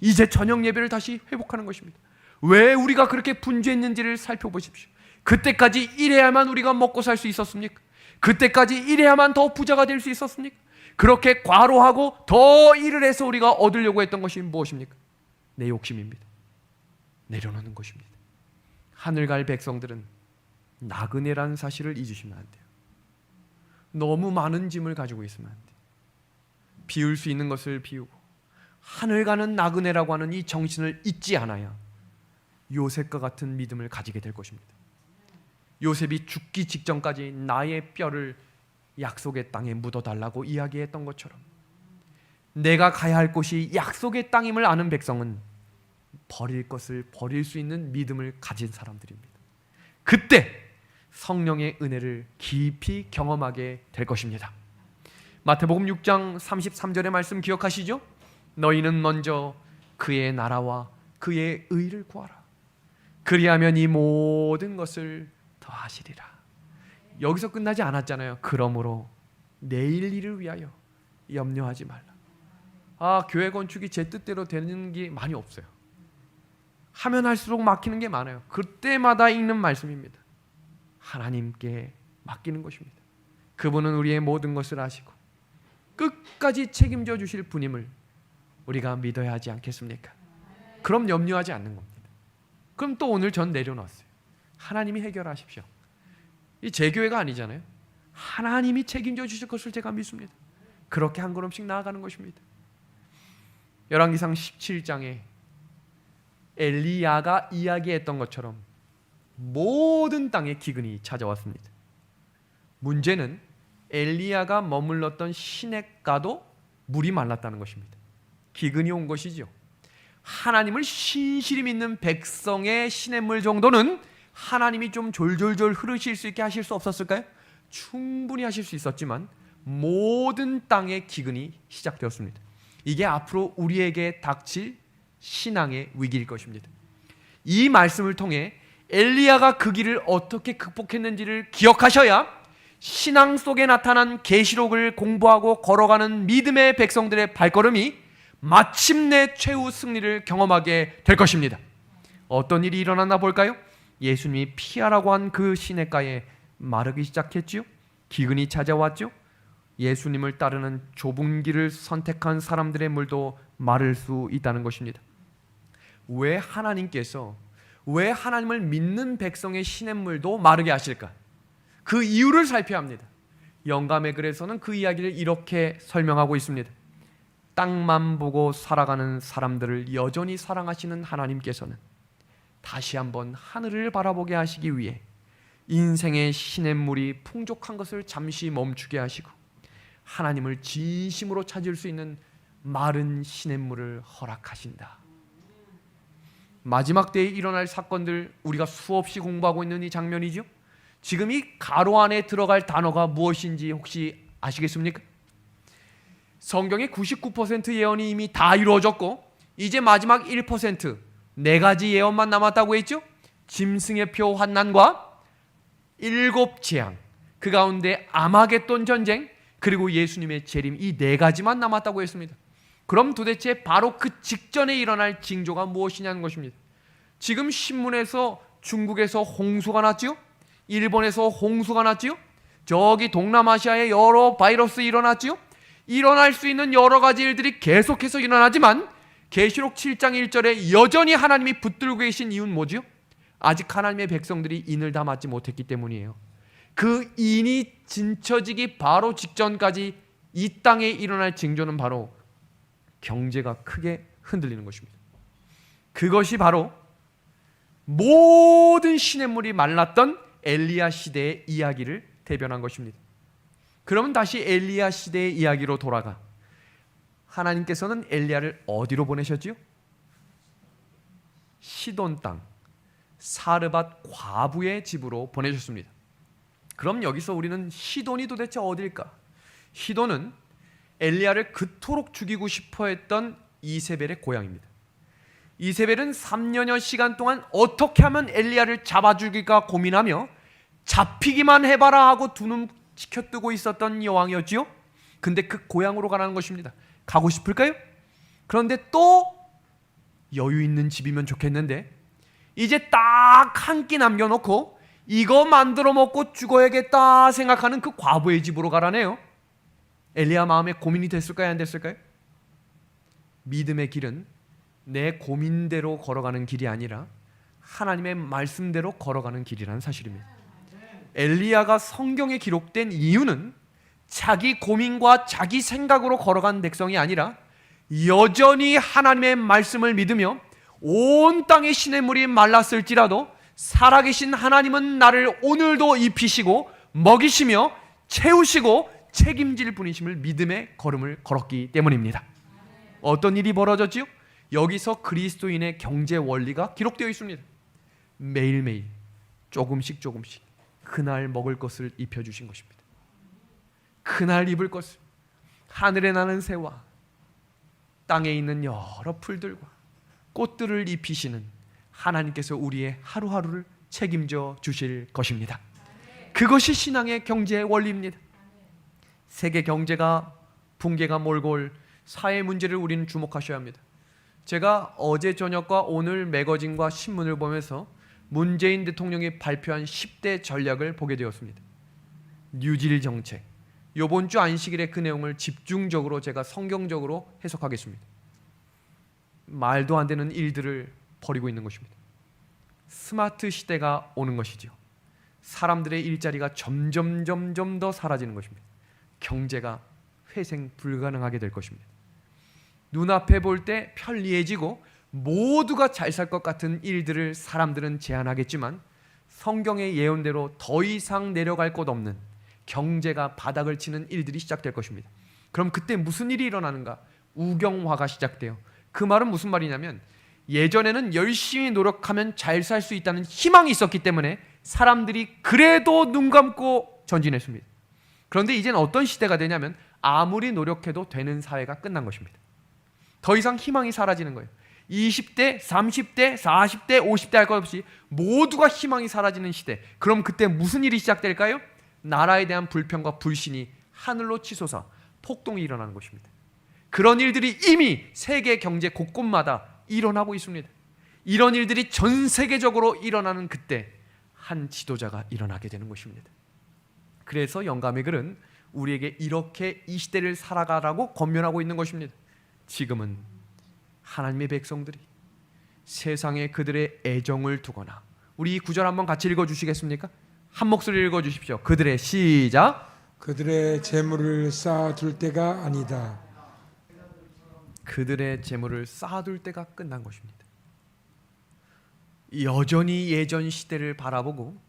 이제 저녁 예배를 다시 회복하는 것입니다. 왜 우리가 그렇게 분주했는지를 살펴보십시오. 그때까지 이래야만 우리가 먹고 살 수 있었습니까? 그때까지 이래야만 더 부자가 될 수 있었습니까? 그렇게 과로하고 더 일을 해서 우리가 얻으려고 했던 것이 무엇입니까? 내 욕심입니다. 내려놓는 것입니다. 하늘 갈 백성들은 나그네라는 사실을 잊으시면 안 돼요. 너무 많은 짐을 가지고 있으면 안 돼요. 비울 수 있는 것을 비우고 하늘 가는 나그네라고 하는 이 정신을 잊지 않아야 요셉과 같은 믿음을 가지게 될 것입니다. 요셉이 죽기 직전까지 나의 뼈를 약속의 땅에 묻어달라고 이야기했던 것처럼 내가 가야 할 곳이 약속의 땅임을 아는 백성은 버릴 것을 버릴 수 있는 믿음을 가진 사람들입니다. 그때 성령의 은혜를 깊이 경험하게 될 것입니다. 마태복음 6장 33절의 말씀 기억하시죠? 너희는 먼저 그의 나라와 그의 의를 구하라. 그리하면 이 모든 것을 더하시리라. 여기서 끝나지 않았잖아요. 그러므로 내일 일을 위하여 염려하지 말라. 교회 건축이 제 뜻대로 되는 게 많이 없어요. 하면 할수록 막히는 게 많아요. 그때마다 읽는 말씀입니다. 하나님께 맡기는 것입니다. 그분은 우리의 모든 것을 아시고 끝까지 책임져 주실 분임을 우리가 믿어야 하지 않겠습니까? 그럼 염려하지 않는 겁니다. 그럼 또 오늘 전 내려놨어요. 하나님이 해결하십시오. 이 제 교회가 아니잖아요. 하나님이 책임져 주실 것을 제가 믿습니다. 그렇게 한 걸음씩 나아가는 것입니다. 열왕기상 17장에 엘리야가 이야기했던 것처럼 모든 땅에 기근이 찾아왔습니다. 문제는 엘리야가 머물렀던 시냇가도 물이 말랐다는 것입니다. 기근이 온 것이죠. 하나님을 신실히 믿는 백성의 시냇물 정도는 하나님이 좀 졸졸졸 흐르실 수 있게 하실 수 없었을까요? 충분히 하실 수 있었지만 모든 땅의 기근이 시작되었습니다. 이게 앞으로 우리에게 닥칠 신앙의 위기일 것입니다. 이 말씀을 통해 엘리야가 그 길을 어떻게 극복했는지를 기억하셔야 신앙 속에 나타난 계시록을 공부하고 걸어가는 믿음의 백성들의 발걸음이 마침내 최후 승리를 경험하게 될 것입니다. 어떤 일이 일어났나 볼까요? 예수님이 피하라고 한 그 시냇가에 마르기 시작했지요. 기근이 찾아왔죠. 예수님을 따르는 좁은 길을 선택한 사람들의 물도 마를 수 있다는 것입니다. 왜 하나님을 믿는 백성의 시냇물도 마르게 하실까? 그 이유를 살펴야 합니다. 영감의 글에서는 그 이야기를 이렇게 설명하고 있습니다. 땅만 보고 살아가는 사람들을 여전히 사랑하시는 하나님께서는 다시 한번 하늘을 바라보게 하시기 위해 인생의 시냇물이 풍족한 것을 잠시 멈추게 하시고 하나님을 진심으로 찾을 수 있는 마른 시냇물을 허락하신다. 마지막 때에 일어날 사건들, 우리가 수없이 공부하고 있는 이 장면이죠. 지금 이 가로 안에 들어갈 단어가 무엇인지 혹시 아시겠습니까? 성경의 99% 예언이 이미 다 이루어졌고 이제 마지막 1%, 네 가지 예언만 남았다고 했죠. 짐승의 표 환난과 7 재앙, 그 가운데 아마겟돈 전쟁, 그리고 예수님의 재림, 이 네 가지만 남았다고 했습니다. 그럼 도대체 바로 그 직전에 일어날 징조가 무엇이냐는 것입니다. 지금 신문에서 중국에서 홍수가 났지요. 일본에서 홍수가 났지요. 저기 동남아시아에 여러 바이러스 일어났지요. 일어날 수 있는 여러 가지 일들이 계속해서 일어나지만 계시록 7장 1절에 여전히 하나님이 붙들고 계신 이유는 뭐지요? 아직 하나님의 백성들이 인을 다 맞지 못했기 때문이에요. 그 인이 진쳐지기 바로 직전까지 이 땅에 일어날 징조는 바로 경제가 크게 흔들리는 것입니다. 그것이 바로 모든 시냇물이 말랐던 엘리야 시대의 이야기를 대변한 것입니다. 그러면 다시 엘리야 시대의 이야기로 돌아가 하나님께서는 엘리야를 어디로 보내셨지요? 시돈 땅 사르밧 과부의 집으로 보내셨습니다. 그럼 여기서 우리는 시돈이 도대체 어딜까? 시돈은 엘리야를 그토록 죽이고 싶어 했던 이세벨의 고향입니다. 이세벨은 3년여 시간 동안 어떻게 하면 엘리야를 잡아 죽일까 고민하며 잡히기만 해봐라 하고 두 눈 치켜뜨고 있었던 여왕이었지요. 근데 그 고향으로 가라는 것입니다. 가고 싶을까요? 그런데 또 여유 있는 집이면 좋겠는데 이제 딱 한 끼 남겨놓고 이거 만들어 먹고 죽어야겠다 생각하는 그 과부의 집으로 가라네요. 엘리야 마음에 고민이 됐을까요? 안 됐을까요? 믿음의 길은 내 고민대로 걸어가는 길이 아니라 하나님의 말씀대로 걸어가는 길이라는 사실입니다. 엘리야가 성경에 기록된 이유는 자기 고민과 자기 생각으로 걸어간 백성이 아니라 여전히 하나님의 말씀을 믿으며 온 땅의 시냇물이 말랐을지라도 살아계신 하나님은 나를 오늘도 입히시고 먹이시며 채우시고 책임질 분이심을 믿음의 걸음을 걸었기 때문입니다. 어떤 일이 벌어졌지요? 여기서 그리스도인의 경제 원리가 기록되어 있습니다. 매일매일 조금씩 그날 먹을 것을 입혀주신 것입니다. 그날 입을 것을, 하늘에 나는 새와 땅에 있는 여러 풀들과 꽃들을 입히시는 하나님께서 우리의 하루하루를 책임져 주실 것입니다. 그것이 신앙의 경제 원리입니다. 세계 경제가 붕괴가 몰고 올 사회 문제를 우리는 주목하셔야 합니다. 제가 어제 저녁과 오늘 매거진과 신문을 보면서 문재인 대통령이 발표한 10대 전략을 보게 되었습니다. 뉴딜 정책, 이번 주 안식일에 그 내용을 집중적으로 제가 성경적으로 해석하겠습니다. 말도 안 되는 일들을 벌이고 있는 것입니다. 스마트 시대가 오는 것이죠. 사람들의 일자리가 점점 더 사라지는 것입니다. 경제가 회생 불가능하게 될 것입니다. 눈앞에 볼 때 편리해지고 모두가 잘 살 것 같은 일들을 사람들은 제안하겠지만 성경의 예언대로 더 이상 내려갈 곳 없는 경제가 바닥을 치는 일들이 시작될 것입니다. 그럼 그때 무슨 일이 일어나는가? 우경화가 시작돼요. 그 말은 무슨 말이냐면 예전에는 열심히 노력하면 잘 살 수 있다는 희망이 있었기 때문에 사람들이 그래도 눈 감고 전진했습니다. 그런데 이제는 어떤 시대가 되냐면 아무리 노력해도 되는 사회가 끝난 것입니다. 더 이상 희망이 사라지는 거예요. 20대, 30대, 40대, 50대 할 것 없이 모두가 희망이 사라지는 시대. 그럼 그때 무슨 일이 시작될까요? 나라에 대한 불평과 불신이 하늘로 치솟아 폭동이 일어나는 것입니다. 그런 일들이 이미 세계 경제 곳곳마다 일어나고 있습니다. 이런 일들이 전 세계적으로 일어나는 그때 한 지도자가 일어나게 되는 것입니다. 그래서 영감의 글은 우리에게 이렇게 이 시대를 살아가라고 권면하고 있는 것입니다. 지금은 하나님의 백성들이 세상에 그들의 애정을 두거나, 우리 이 구절 한번 같이 읽어주시겠습니까? 한 목소리 읽어주십시오. 그들의 시작. 그들의 재물을 쌓아둘 때가 아니다. 그들의 재물을 쌓아둘 때가 끝난 것입니다. 여전히 예전 시대를 바라보고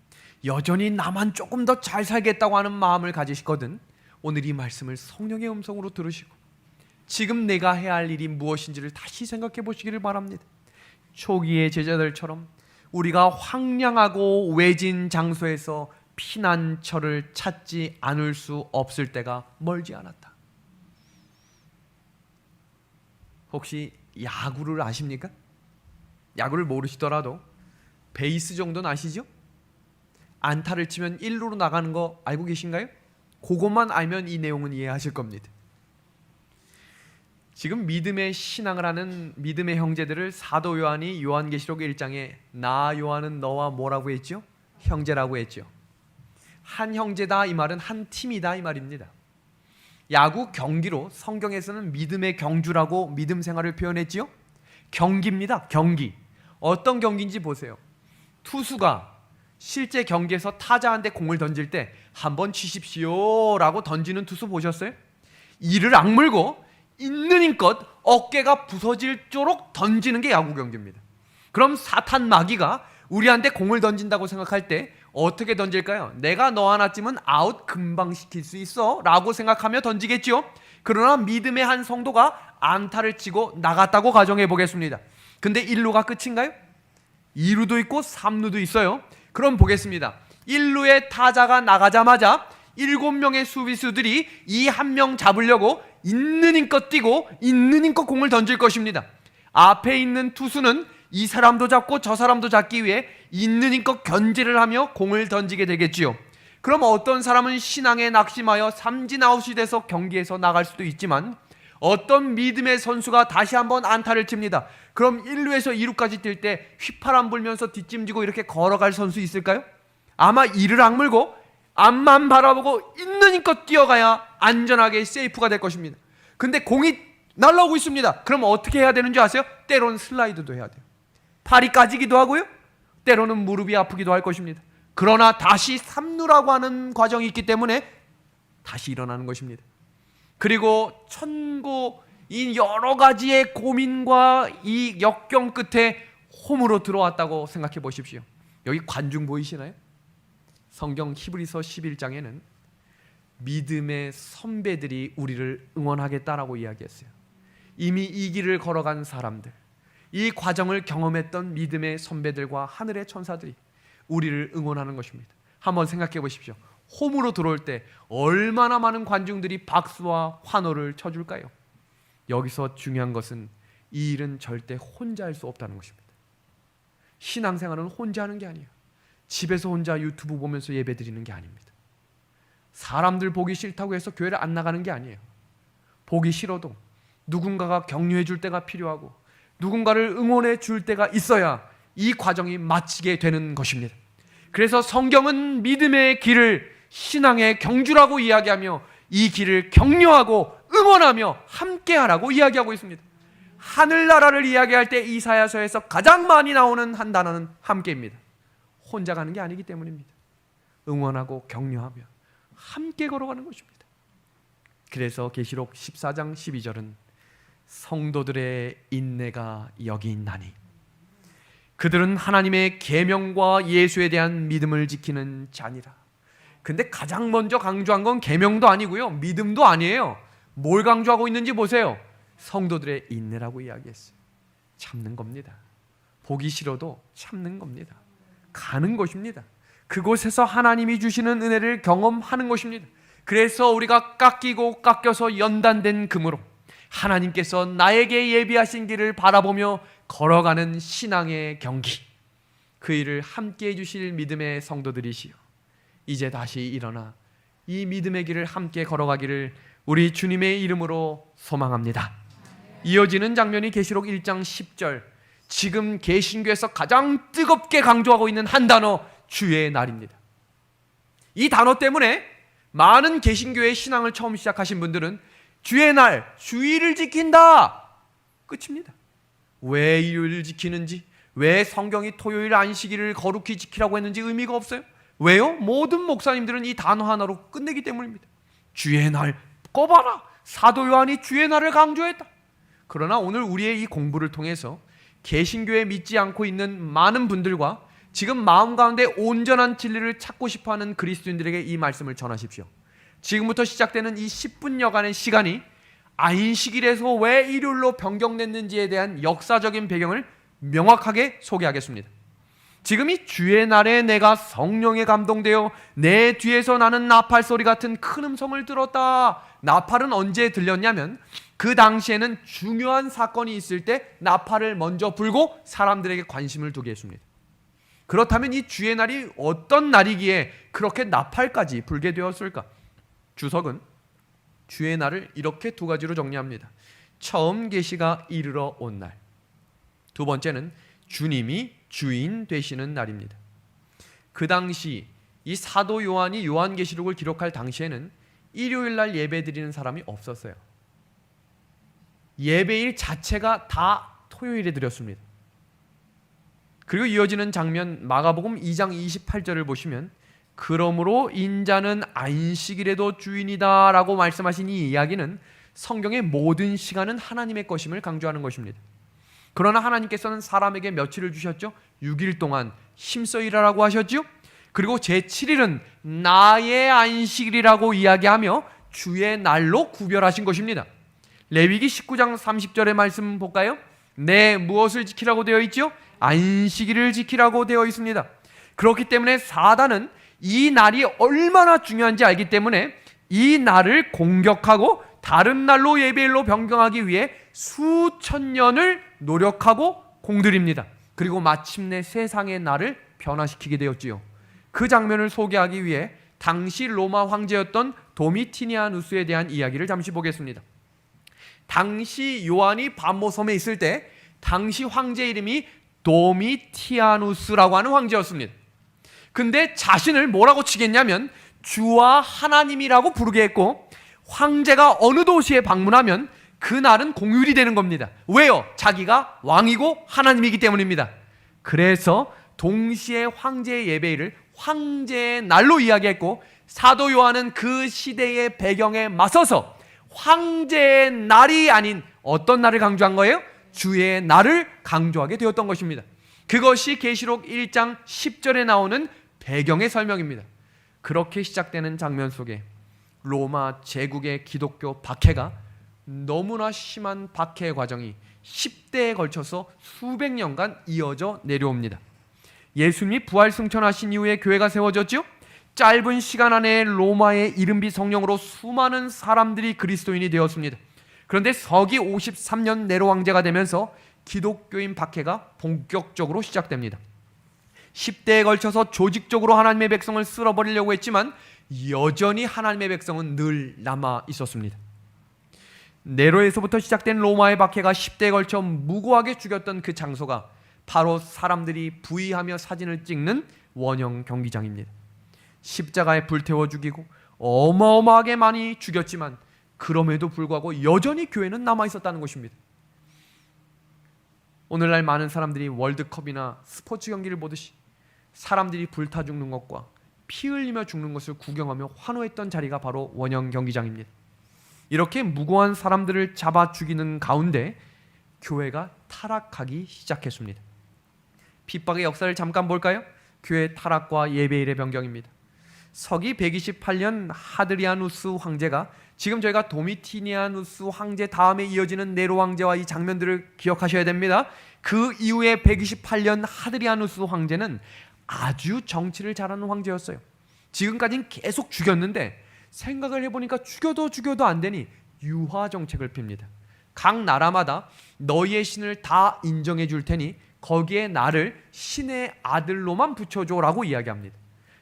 여전히 나만 조금 더 잘 살겠다고 하는 마음을 가지시거든 오늘 이 말씀을 성령의 음성으로 들으시고 지금 내가 해야 할 일이 무엇인지를 다시 생각해 보시기를 바랍니다. 초기의 제자들처럼 우리가 황량하고 외진 장소에서 피난처를 찾지 않을 수 없을 때가 멀지 않았다. 혹시 야구를 아십니까? 야구를 모르시더라도 베이스 정도는 아시죠? 안타를 치면 1루로 나가는 거 알고 계신가요? 그것만 알면 이 내용은 이해하실 겁니다. 지금 믿음의 신앙을 하는 믿음의 형제들을 사도 요한이 요한계시록 1장에 나 요한은 너와 뭐라고 했죠? 형제라고 했죠. 한 형제다 이 말은 한 팀이다 이 말입니다. 야구 경기로 성경에서는 믿음의 경주라고 믿음 생활을 표현했지요. 경기입니다. 경기. 어떤 경기인지 보세요. 투수가 실제 경기에서 타자한테 공을 던질 때 한번 치십시오 라고 던지는 투수 보셨어요? 이를 악물고 있는 힘껏 어깨가 부서질도록 던지는 게 야구 경기입니다. 그럼 사탄 마귀가 우리한테 공을 던진다고 생각할 때 어떻게 던질까요? 내가 너 하나쯤은 아웃 금방 시킬 수 있어 라고 생각하며 던지겠죠. 그러나 믿음의 한 성도가 안타를 치고 나갔다고 가정해 보겠습니다. 근데 1루가 끝인가요? 2루도 있고 3루도 있어요. 그럼 보겠습니다. 1루에 타자가 나가자마자 7명의 수비수들이 이 한 명 잡으려고 있는 힘껏 뛰고 있는 힘껏 공을 던질 것입니다. 앞에 있는 투수는 이 사람도 잡고 저 사람도 잡기 위해 있는 힘껏 견제를 하며 공을 던지게 되겠지요. 그럼 어떤 사람은 신앙에 낙심하여 삼진 아웃이 돼서 경기에서 나갈 수도 있지만 어떤 믿음의 선수가 다시 한번 안타를 칩니다. 그럼 1루에서 2루까지 뛸 때 휘파람 불면서 뒷짐지고 이렇게 걸어갈 선수 있을까요? 아마 이를 악물고 앞만 바라보고 있는 힘껏 뛰어가야 안전하게 세이프가 될 것입니다. 근데 공이 날아오고 있습니다. 그럼 어떻게 해야 되는지 아세요? 때로는 슬라이드도 해야 돼요. 팔이 까지기도 하고요. 때로는 무릎이 아프기도 할 것입니다. 그러나 다시 3루라고 하는 과정이 있기 때문에 다시 일어나는 것입니다. 그리고 천고인 여러 가지의 고민과 이 역경 끝에 홈으로 들어왔다고 생각해 보십시오. 여기 관중 보이시나요? 성경 히브리서 11장에는 믿음의 선배들이 우리를 응원하겠다라고 이야기했어요. 이미 이 길을 걸어간 사람들, 이 과정을 경험했던 믿음의 선배들과 하늘의 천사들이 우리를 응원하는 것입니다. 한번 생각해 보십시오. 홈으로 들어올 때 얼마나 많은 관중들이 박수와 환호를 쳐줄까요? 여기서 중요한 것은 이 일은 절대 혼자 할 수 없다는 것입니다. 신앙생활은 혼자 하는 게 아니에요. 집에서 혼자 유튜브 보면서 예배 드리는 게 아닙니다. 사람들 보기 싫다고 해서 교회를 안 나가는 게 아니에요. 보기 싫어도 누군가가 격려해 줄 때가 필요하고 누군가를 응원해 줄 때가 있어야 이 과정이 마치게 되는 것입니다. 그래서 성경은 믿음의 길을 신앙의 경주라고 이야기하며 이 길을 격려하고 응원하며 함께하라고 이야기하고 있습니다. 하늘나라를 이야기할 때 이사야서에서 가장 많이 나오는 한 단어는 함께입니다. 혼자 가는 게 아니기 때문입니다. 응원하고 격려하며 함께 걸어가는 것입니다. 그래서 계시록 14장 12절은 성도들의 인내가 여기 있나니 그들은 하나님의 계명과 예수에 대한 믿음을 지키는 자니라. 근데 가장 먼저 강조한 건 계명도 아니고요, 믿음도 아니에요. 뭘 강조하고 있는지 보세요. 성도들의 인내라고 이야기했어요. 참는 겁니다. 보기 싫어도 참는 겁니다. 가는 것입니다. 그곳에서 하나님이 주시는 은혜를 경험하는 것입니다. 그래서 우리가 깎이고 깎여서 연단된 금으로 하나님께서 나에게 예비하신 길을 바라보며 걸어가는 신앙의 경기, 그 일을 함께 해주실 믿음의 성도들이시여, 이제 다시 일어나 이 믿음의 길을 함께 걸어가기를 우리 주님의 이름으로 소망합니다. 이어지는 장면이 계시록 1장 10절, 지금 개신교에서 가장 뜨겁게 강조하고 있는 한 단어, 주의 날입니다. 이 단어 때문에 많은 개신교의 신앙을 처음 시작하신 분들은 주의 날, 주일을 지킨다, 끝입니다. 왜 일요일을 지키는지, 왜 성경이 토요일 안식일을 거룩히 지키라고 했는지 의미가 없어요. 왜요? 모든 목사님들은 이 단어 하나로 끝내기 때문입니다. 주의 날, 꺼봐라, 사도 요한이 주의 날을 강조했다. 그러나 오늘 우리의 이 공부를 통해서 개신교에 믿지 않고 있는 많은 분들과 지금 마음 가운데 온전한 진리를 찾고 싶어하는 그리스도인들에게 이 말씀을 전하십시오. 지금부터 시작되는 이 10분여간의 시간이 안식일에서 왜 일요일로 변경됐는지에 대한 역사적인 배경을 명확하게 소개하겠습니다. 지금 이 주의 날에 내가 성령에 감동되어 내 뒤에서 나는 나팔 소리 같은 큰 음성을 들었다. 나팔은 언제 들렸냐면 그 당시에는 중요한 사건이 있을 때 나팔을 먼저 불고 사람들에게 관심을 두게 했습니다. 그렇다면 이 주의 날이 어떤 날이기에 그렇게 나팔까지 불게 되었을까? 주석은 주의 날을 이렇게 두 가지로 정리합니다. 처음 계시가 이르러 온 날, 두 번째는 주님이 주인 되시는 날입니다. 그 당시 이 사도 요한이 요한계시록을 기록할 당시에는 일요일 날 예배 드리는 사람이 없었어요. 예배일 자체가 다 토요일에 드렸습니다. 그리고 이어지는 장면 마가복음 2장 28절을 보시면 그러므로 인자는 안식일에도 주인이다 라고 말씀하신 이 이야기는 성경의 모든 시간은 하나님의 것임을 강조하는 것입니다. 그러나 하나님께서는 사람에게 며칠을 주셨죠? 6일 동안 힘써 일하라고 하셨죠? 그리고 제7일은 나의 안식일이라고 이야기하며 주의 날로 구별하신 것입니다. 레위기 19장 30절의 말씀 볼까요? 네, 무엇을 지키라고 되어 있죠? 안식일을 지키라고 되어 있습니다. 그렇기 때문에 사단은 이 날이 얼마나 중요한지 알기 때문에 이 날을 공격하고 다른 날로 예배일로 변경하기 위해 수천 년을 노력하고 공들입니다. 그리고 마침내 세상의 날을 변화시키게 되었지요. 그 장면을 소개하기 위해 당시 로마 황제였던 도미티니아누스에 대한 이야기를 잠시 보겠습니다. 당시 요한이 반모섬에 있을 때 당시 황제 이름이 도미티아누스라고 하는 황제였습니다. 근데 자신을 뭐라고 치겠냐면 주와 하나님이라고 부르게 했고 황제가 어느 도시에 방문하면 그날은 공휴일이 되는 겁니다. 왜요? 자기가 왕이고 하나님이기 때문입니다. 그래서 동시에 황제의 예배일을 황제의 날로 이야기했고 사도 요한은 그 시대의 배경에 맞서서 황제의 날이 아닌 어떤 날을 강조한 거예요? 주의 날을 강조하게 되었던 것입니다. 그것이 계시록 1장 10절에 나오는 배경의 설명입니다. 그렇게 시작되는 장면 속에 로마 제국의 기독교 박해가 너무나 심한 박해 과정이 10대에 걸쳐서 수백 년간 이어져 내려옵니다. 예수님이 부활 승천하신 이후에 교회가 세워졌죠? 짧은 시간 안에 로마의 이른비 성령으로 수많은 사람들이 그리스도인이 되었습니다. 그런데 서기 53년 네로 황제가 되면서 기독교인 박해가 본격적으로 시작됩니다. 10대에 걸쳐서 조직적으로 하나님의 백성을 쓸어버리려고 했지만 여전히 하나님의 백성은 늘 남아 있었습니다. 네로에서부터 시작된 로마의 박해가 10대에 걸쳐 무고하게 죽였던 그 장소가 바로 사람들이 부의하며 사진을 찍는 원형 경기장입니다. 십자가에 불태워 죽이고 어마어마하게 많이 죽였지만 그럼에도 불구하고 여전히 교회는 남아 있었다는 것입니다. 오늘날 많은 사람들이 월드컵이나 스포츠 경기를 보듯이 사람들이 불타 죽는 것과 피 흘리며 죽는 것을 구경하며 환호했던 자리가 바로 원형 경기장입니다. 이렇게 무고한 사람들을 잡아 죽이는 가운데 교회가 타락하기 시작했습니다. 핍박의 역사를 잠깐 볼까요? 교회 타락과 예배일의 변경입니다. 서기 128년 하드리아누스 황제가 지금 저희가 도미티니아누스 황제 다음에 이어지는 네로 황제와 이 장면들을 기억하셔야 됩니다. 그 이후에 128년 하드리아누스 황제는 아주 정치를 잘하는 황제였어요. 지금까지는 계속 죽였는데 생각을 해보니까 죽여도 안 되니 유화 정책을 핍니다. 각 나라마다 너희의 신을 다 인정해 줄 테니 거기에 나를 신의 아들로만 붙여줘라고 이야기합니다.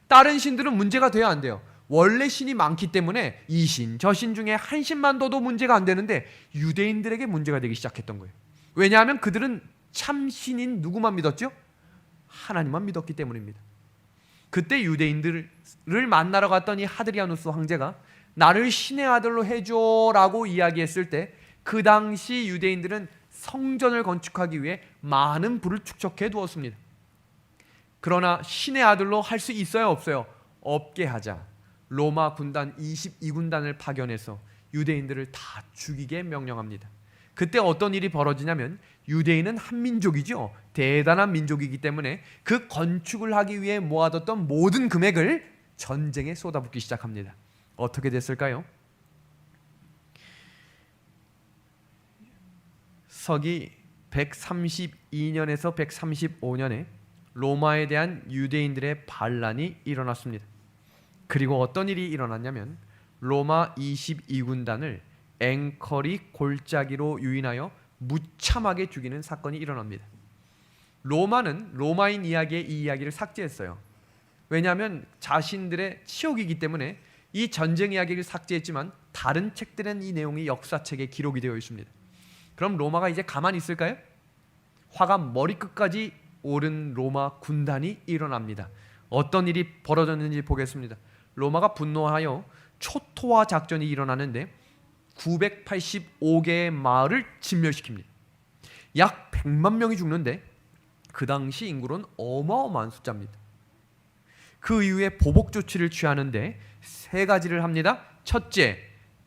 다른 신들은 문제가 돼야 안 돼요. 원래 신이 많기 때문에 이 신, 저 신 중에 한 신만 둬도 문제가 안 되는데 유대인들에게 문제가 되기 시작했던 거예요. 왜냐하면 그들은 참 신인 누구만 믿었죠? 하나님만 믿었기 때문입니다. 그때 유대인들을 만나러 갔던 이 하드리아누스 황제가 나를 신의 아들로 해줘라고 이야기했을 때 그 당시 유대인들은 성전을 건축하기 위해 많은 불을 축적해 두었습니다. 그러나 신의 아들로 할 수 있어요, 없어요? 없게 하자. 로마 군단 22군단을 파견해서 유대인들을 다 죽이게 명령합니다. 그때 어떤 일이 벌어지냐면 유대인은 한 민족이죠. 대단한 민족이기 때문에 그 건축을 하기 위해 모아뒀던 모든 금액을 전쟁에 쏟아붓기 시작합니다. 어떻게 됐을까요? 서기 132년에서 135년에 로마에 대한 유대인들의 반란이 일어났습니다. 그리고 어떤 일이 일어났냐면 로마 22군단을 앵커리 골짜기로 유인하여 무참하게 죽이는 사건이 일어납니다. 로마는 로마인 이야기의 이 이야기를 삭제했어요. 왜냐하면 자신들의 치욕이기 때문에 이 전쟁 이야기를 삭제했지만 다른 책들은 이 내용이 역사책에 기록이 되어 있습니다. 그럼 로마가 이제 가만히 있을까요? 화가 머리끝까지 오른 로마 군단이 일어납니다. 어떤 일이 벌어졌는지 보겠습니다. 로마가 분노하여 초토화 작전이 일어나는데 985개의 마을을 진멸시킵니다. 약 100만 명이 죽는데 그 당시 인구로는 어마어마한 숫자입니다. 그 이후에 보복 조치를 취하는데 세 가지를 합니다. 첫째,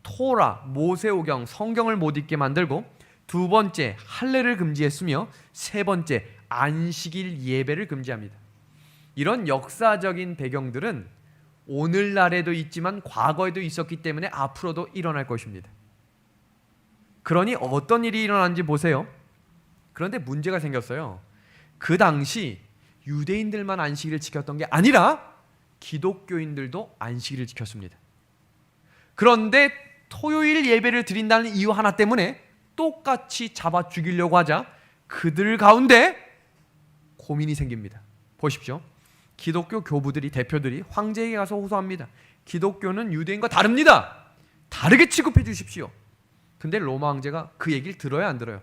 토라, 모세오경, 성경을 못 읽게 만들고, 두 번째, 할례를 금지했으며, 세 번째, 안식일 예배를 금지합니다. 이런 역사적인 배경들은 오늘날에도 있지만 과거에도 있었기 때문에 앞으로도 일어날 것입니다. 그러니 어떤 일이 일어났는지 보세요. 그런데 문제가 생겼어요. 그 당시 유대인들만 안식일을 지켰던 게 아니라 기독교인들도 안식일을 지켰습니다. 그런데 토요일 예배를 드린다는 이유 하나 때문에 똑같이 잡아 죽이려고 하자 그들 가운데 고민이 생깁니다. 보십시오. 기독교 교부들이, 대표들이 황제에게 가서 호소합니다. 기독교는 유대인과 다릅니다. 다르게 취급해 주십시오. 근데 로마 황제가 그 얘기를 들어야 안 들어요?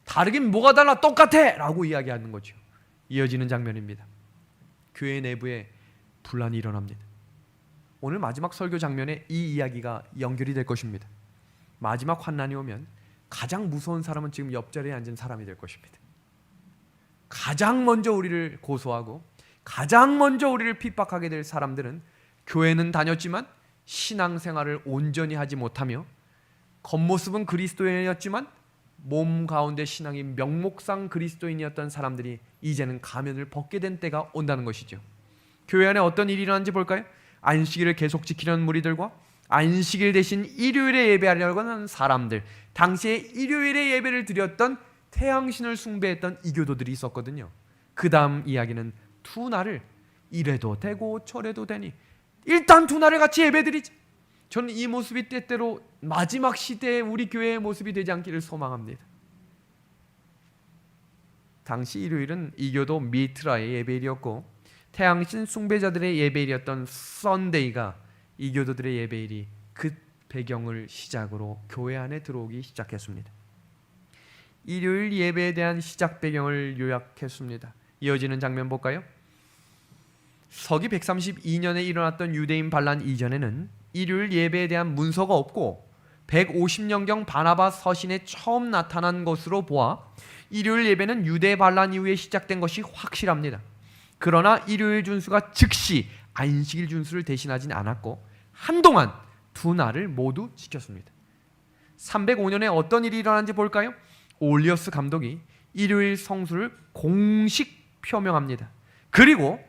다르긴 뭐가 달라, 똑같아! 라고 이야기하는 거죠. 이어지는 장면입니다. 교회 내부에 분란이 일어납니다. 오늘 마지막 설교 장면에 이 이야기가 연결이 될 것입니다. 마지막 환난이 오면 가장 무서운 사람은 지금 옆자리에 앉은 사람이 될 것입니다. 가장 먼저 우리를 고소하고 가장 먼저 우리를 핍박하게 될 사람들은 교회는 다녔지만 신앙생활을 온전히 하지 못하며 겉모습은 그리스도인이었지만 몸 가운데 신앙이 명목상 그리스도인이었던 사람들이 이제는 가면을 벗게 된 때가 온다는 것이죠. 교회 안에 어떤 일이 일어나는지 볼까요? 안식일을 계속 지키려는 무리들과 안식일 대신 일요일에 예배하려고 하는 사람들, 당시에 일요일에 예배를 드렸던 태양신을 숭배했던 이교도들이 있었거든요. 그 다음 이야기는 두 날을 이래도 되고 저래도 되니 일단 두 날을 같이 예배드리지. 저는 이 모습이 때때로 마지막 시대의 우리 교회의 모습이 되지 않기를 소망합니다. 당시 일요일은 이교도 미트라의 예배일이었고 태양신 숭배자들의 예배일이었던 썬데이가 이교도들의 예배일이 그 배경을 시작으로 교회 안에 들어오기 시작했습니다. 일요일 예배에 대한 시작 배경을 요약했습니다. 이어지는 장면 볼까요? 서기 132년에 일어났던 유대인 반란 이전에는 일요일 예배에 대한 문서가 없고 150년경 바나바 서신에 처음 나타난 것으로 보아 일요일 예배는 유대 반란 이후에 시작된 것이 확실합니다. 그러나 일요일 준수가 즉시 안식일 준수를 대신하진 않았고 한동안 두 날을 모두 지켰습니다. 305년에 어떤 일이 일어난지 볼까요? 올리어스 감독이 일요일 성수를 공식 표명합니다. 그리고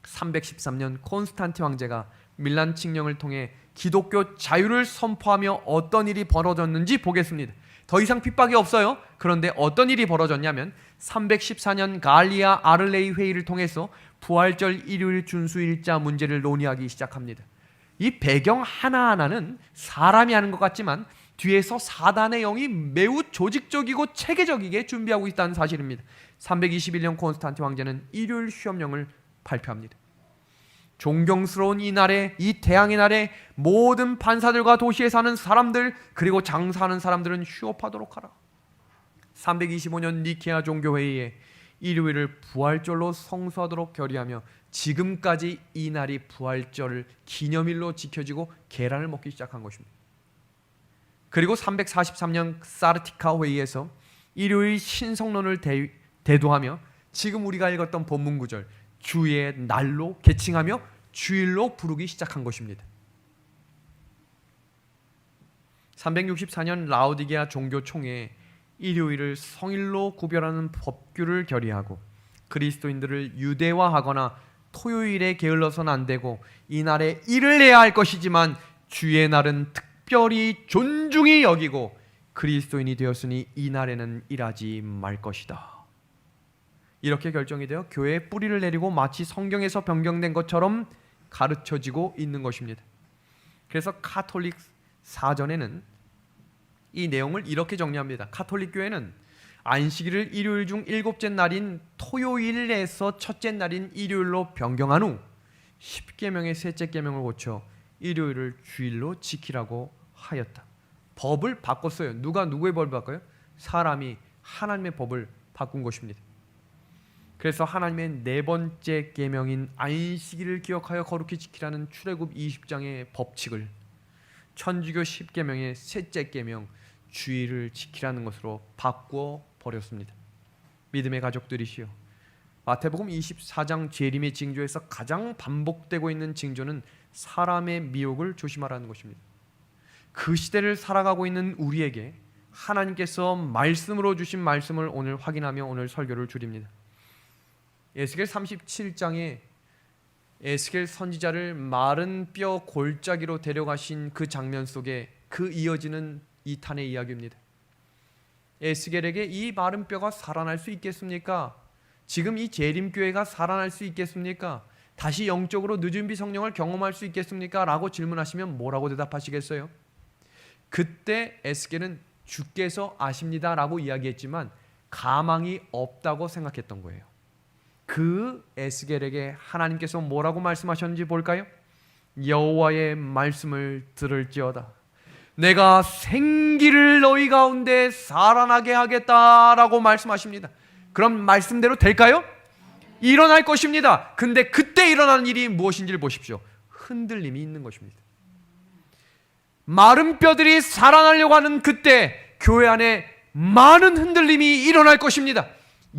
313년 콘스탄티 황제가 밀란 칙령을 통해 기독교 자유를 선포하며 어떤 일이 벌어졌는지 보겠습니다. 더 이상 핍박이 없어요. 그런데 어떤 일이 벌어졌냐면 314년 갈리아 아를레이 회의를 통해서 부활절 일요일 준수일자 문제를 논의하기 시작합니다. 이 배경 하나하나는 사람이 하는 것 같지만 뒤에서 사단의 영이 매우 조직적이고 체계적이게 준비하고 있다는 사실입니다. 321년 콘스탄티 황제는 일요일 시험령을 발표합니다. 존경스러운 이 날에, 이 태양의 날에 모든 판사들과 도시에 사는 사람들 그리고 장사하는 사람들은 휴업하도록 하라. 325년 니케아 종교회의에 일요일을 부활절로 성수하도록 결의하며 지금까지 이 날이 부활절 기념일로 지켜지고 계란을 먹기 시작한 것입니다. 그리고 343년 사르티카 회의에서 일요일 신성론을 대도하며 지금 우리가 읽었던 본문 구절 주의 날로 계칭하며 주일로 부르기 시작한 것입니다. 364년 라오디게아 종교 총회에 일요일을 성일로 구별하는 법규를 결의하고 그리스도인들을 유대화하거나 토요일에 게을러서는 안 되고 이날에 일을 해야 할 것이지만 주의 날은 특별히 존중히 여기고 그리스도인이 되었으니 이날에는 일하지 말 것이다. 이렇게 결정이 되어 교회에 뿌리를 내리고 마치 성경에서 변경된 것처럼 가르쳐지고 있는 것입니다. 그래서 카톨릭 사전에는 이 내용을 이렇게 정리합니다. 카톨릭 교회는 안식일을 일요일 중 일곱째 날인 토요일에서 첫째 날인 일요일로 변경한 후 10계명의 셋째 계명을 고쳐 일요일을 주일로 지키라고 하였다. 법을 바꿨어요. 누가 누구의 법을 바꿔요? 사람이 하나님의 법을 바꾼 것입니다. 그래서 하나님의 네 번째 계명인 안식일을 기억하여 거룩히 지키라는 출애굽 20장의 법칙을 천주교 10계명의 셋째 계명 주일을 지키라는 것으로 바꾸어 버렸습니다. 믿음의 가족들이시여, 마태복음 24장 재림의 징조에서 가장 반복되고 있는 징조는 사람의 미혹을 조심하라는 것입니다. 그 시대를 살아가고 있는 우리에게 하나님께서 말씀으로 주신 말씀을 오늘 확인하며 오늘 설교를 줄입니다. 에스겔 37장에 에스겔 선지자를 마른 뼈 골짜기로 데려가신 그 장면 속에 그 이어지는 2탄의 이야기입니다. 에스겔에게 이 마른 뼈가 살아날 수 있겠습니까? 지금 이 재림교회가 살아날 수 있겠습니까? 다시 영적으로 늦은 비 성령을 경험할 수 있겠습니까? 라고 질문하시면 뭐라고 대답하시겠어요? 그때 에스겔은 주께서 아십니다 라고 이야기했지만 가망이 없다고 생각했던 거예요. 그 에스겔에게 하나님께서 뭐라고 말씀하셨는지 볼까요? 여호와의 말씀을 들을지어다. 내가 생기를 너희 가운데 살아나게 하겠다라고 말씀하십니다. 그럼 말씀대로 될까요? 일어날 것입니다. 근데 그때 일어나는 일이 무엇인지를 보십시오. 흔들림이 있는 것입니다. 마른 뼈들이 살아나려고 하는 그때 교회 안에 많은 흔들림이 일어날 것입니다.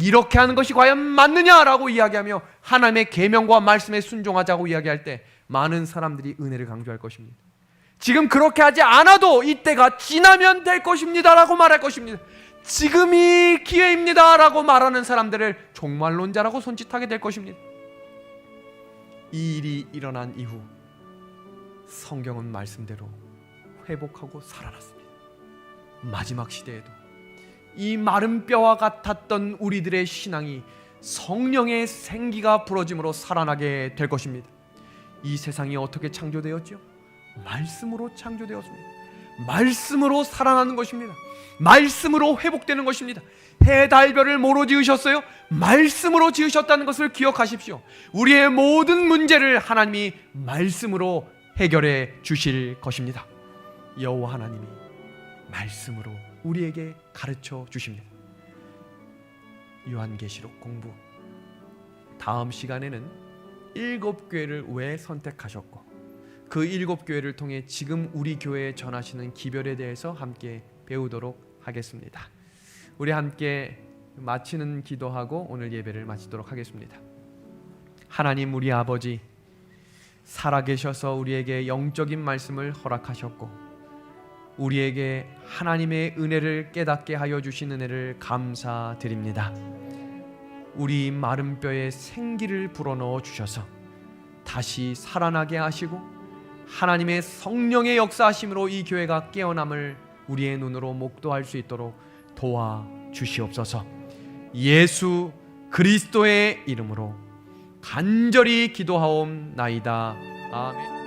이렇게 하는 것이 과연 맞느냐라고 이야기하며 하나님의 계명과 말씀에 순종하자고 이야기할 때 많은 사람들이 은혜를 강조할 것입니다. 지금 그렇게 하지 않아도 이때가 지나면 될 것입니다 라고 말할 것입니다. 지금이 기회입니다 라고 말하는 사람들을 종말론자라고 손짓하게 될 것입니다. 이 일이 일어난 이후 성경은 말씀대로 회복하고 살아났습니다. 마지막 시대에도 이 마른 뼈와 같았던 우리들의 신앙이 성령의 생기가 불어짐으로 살아나게 될 것입니다. 이 세상이 어떻게 창조되었죠? 말씀으로 창조되었습니다. 말씀으로 살아나는 것입니다. 말씀으로 회복되는 것입니다. 해, 달, 별을 뭐로 지으셨어요? 말씀으로 지으셨다는 것을 기억하십시오. 우리의 모든 문제를 하나님이 말씀으로 해결해 주실 것입니다. 여호와 하나님이 말씀으로 우리에게 가르쳐 주십니다. 요한계시록 공부, 다음 시간에는 7교회를 왜 선택하셨고 그 7교회를 통해 지금 우리 교회에 전하시는 기별에 대해서 함께 배우도록 하겠습니다. 우리 함께 마치는 기도하고 오늘 예배를 마치도록 하겠습니다. 하나님 우리 아버지, 살아계셔서 우리에게 영적인 말씀을 허락하셨고 우리에게 하나님의 은혜를 깨닫게 하여 주신 은혜를 감사드립니다. 우리 마른 뼈에 생기를 불어넣어 주셔서 다시 살아나게 하시고 하나님의 성령의 역사하심으로 이 교회가 깨어남을 우리의 눈으로 목도할 수 있도록 도와주시옵소서. 예수 그리스도의 이름으로 간절히 기도하옵나이다. 아멘.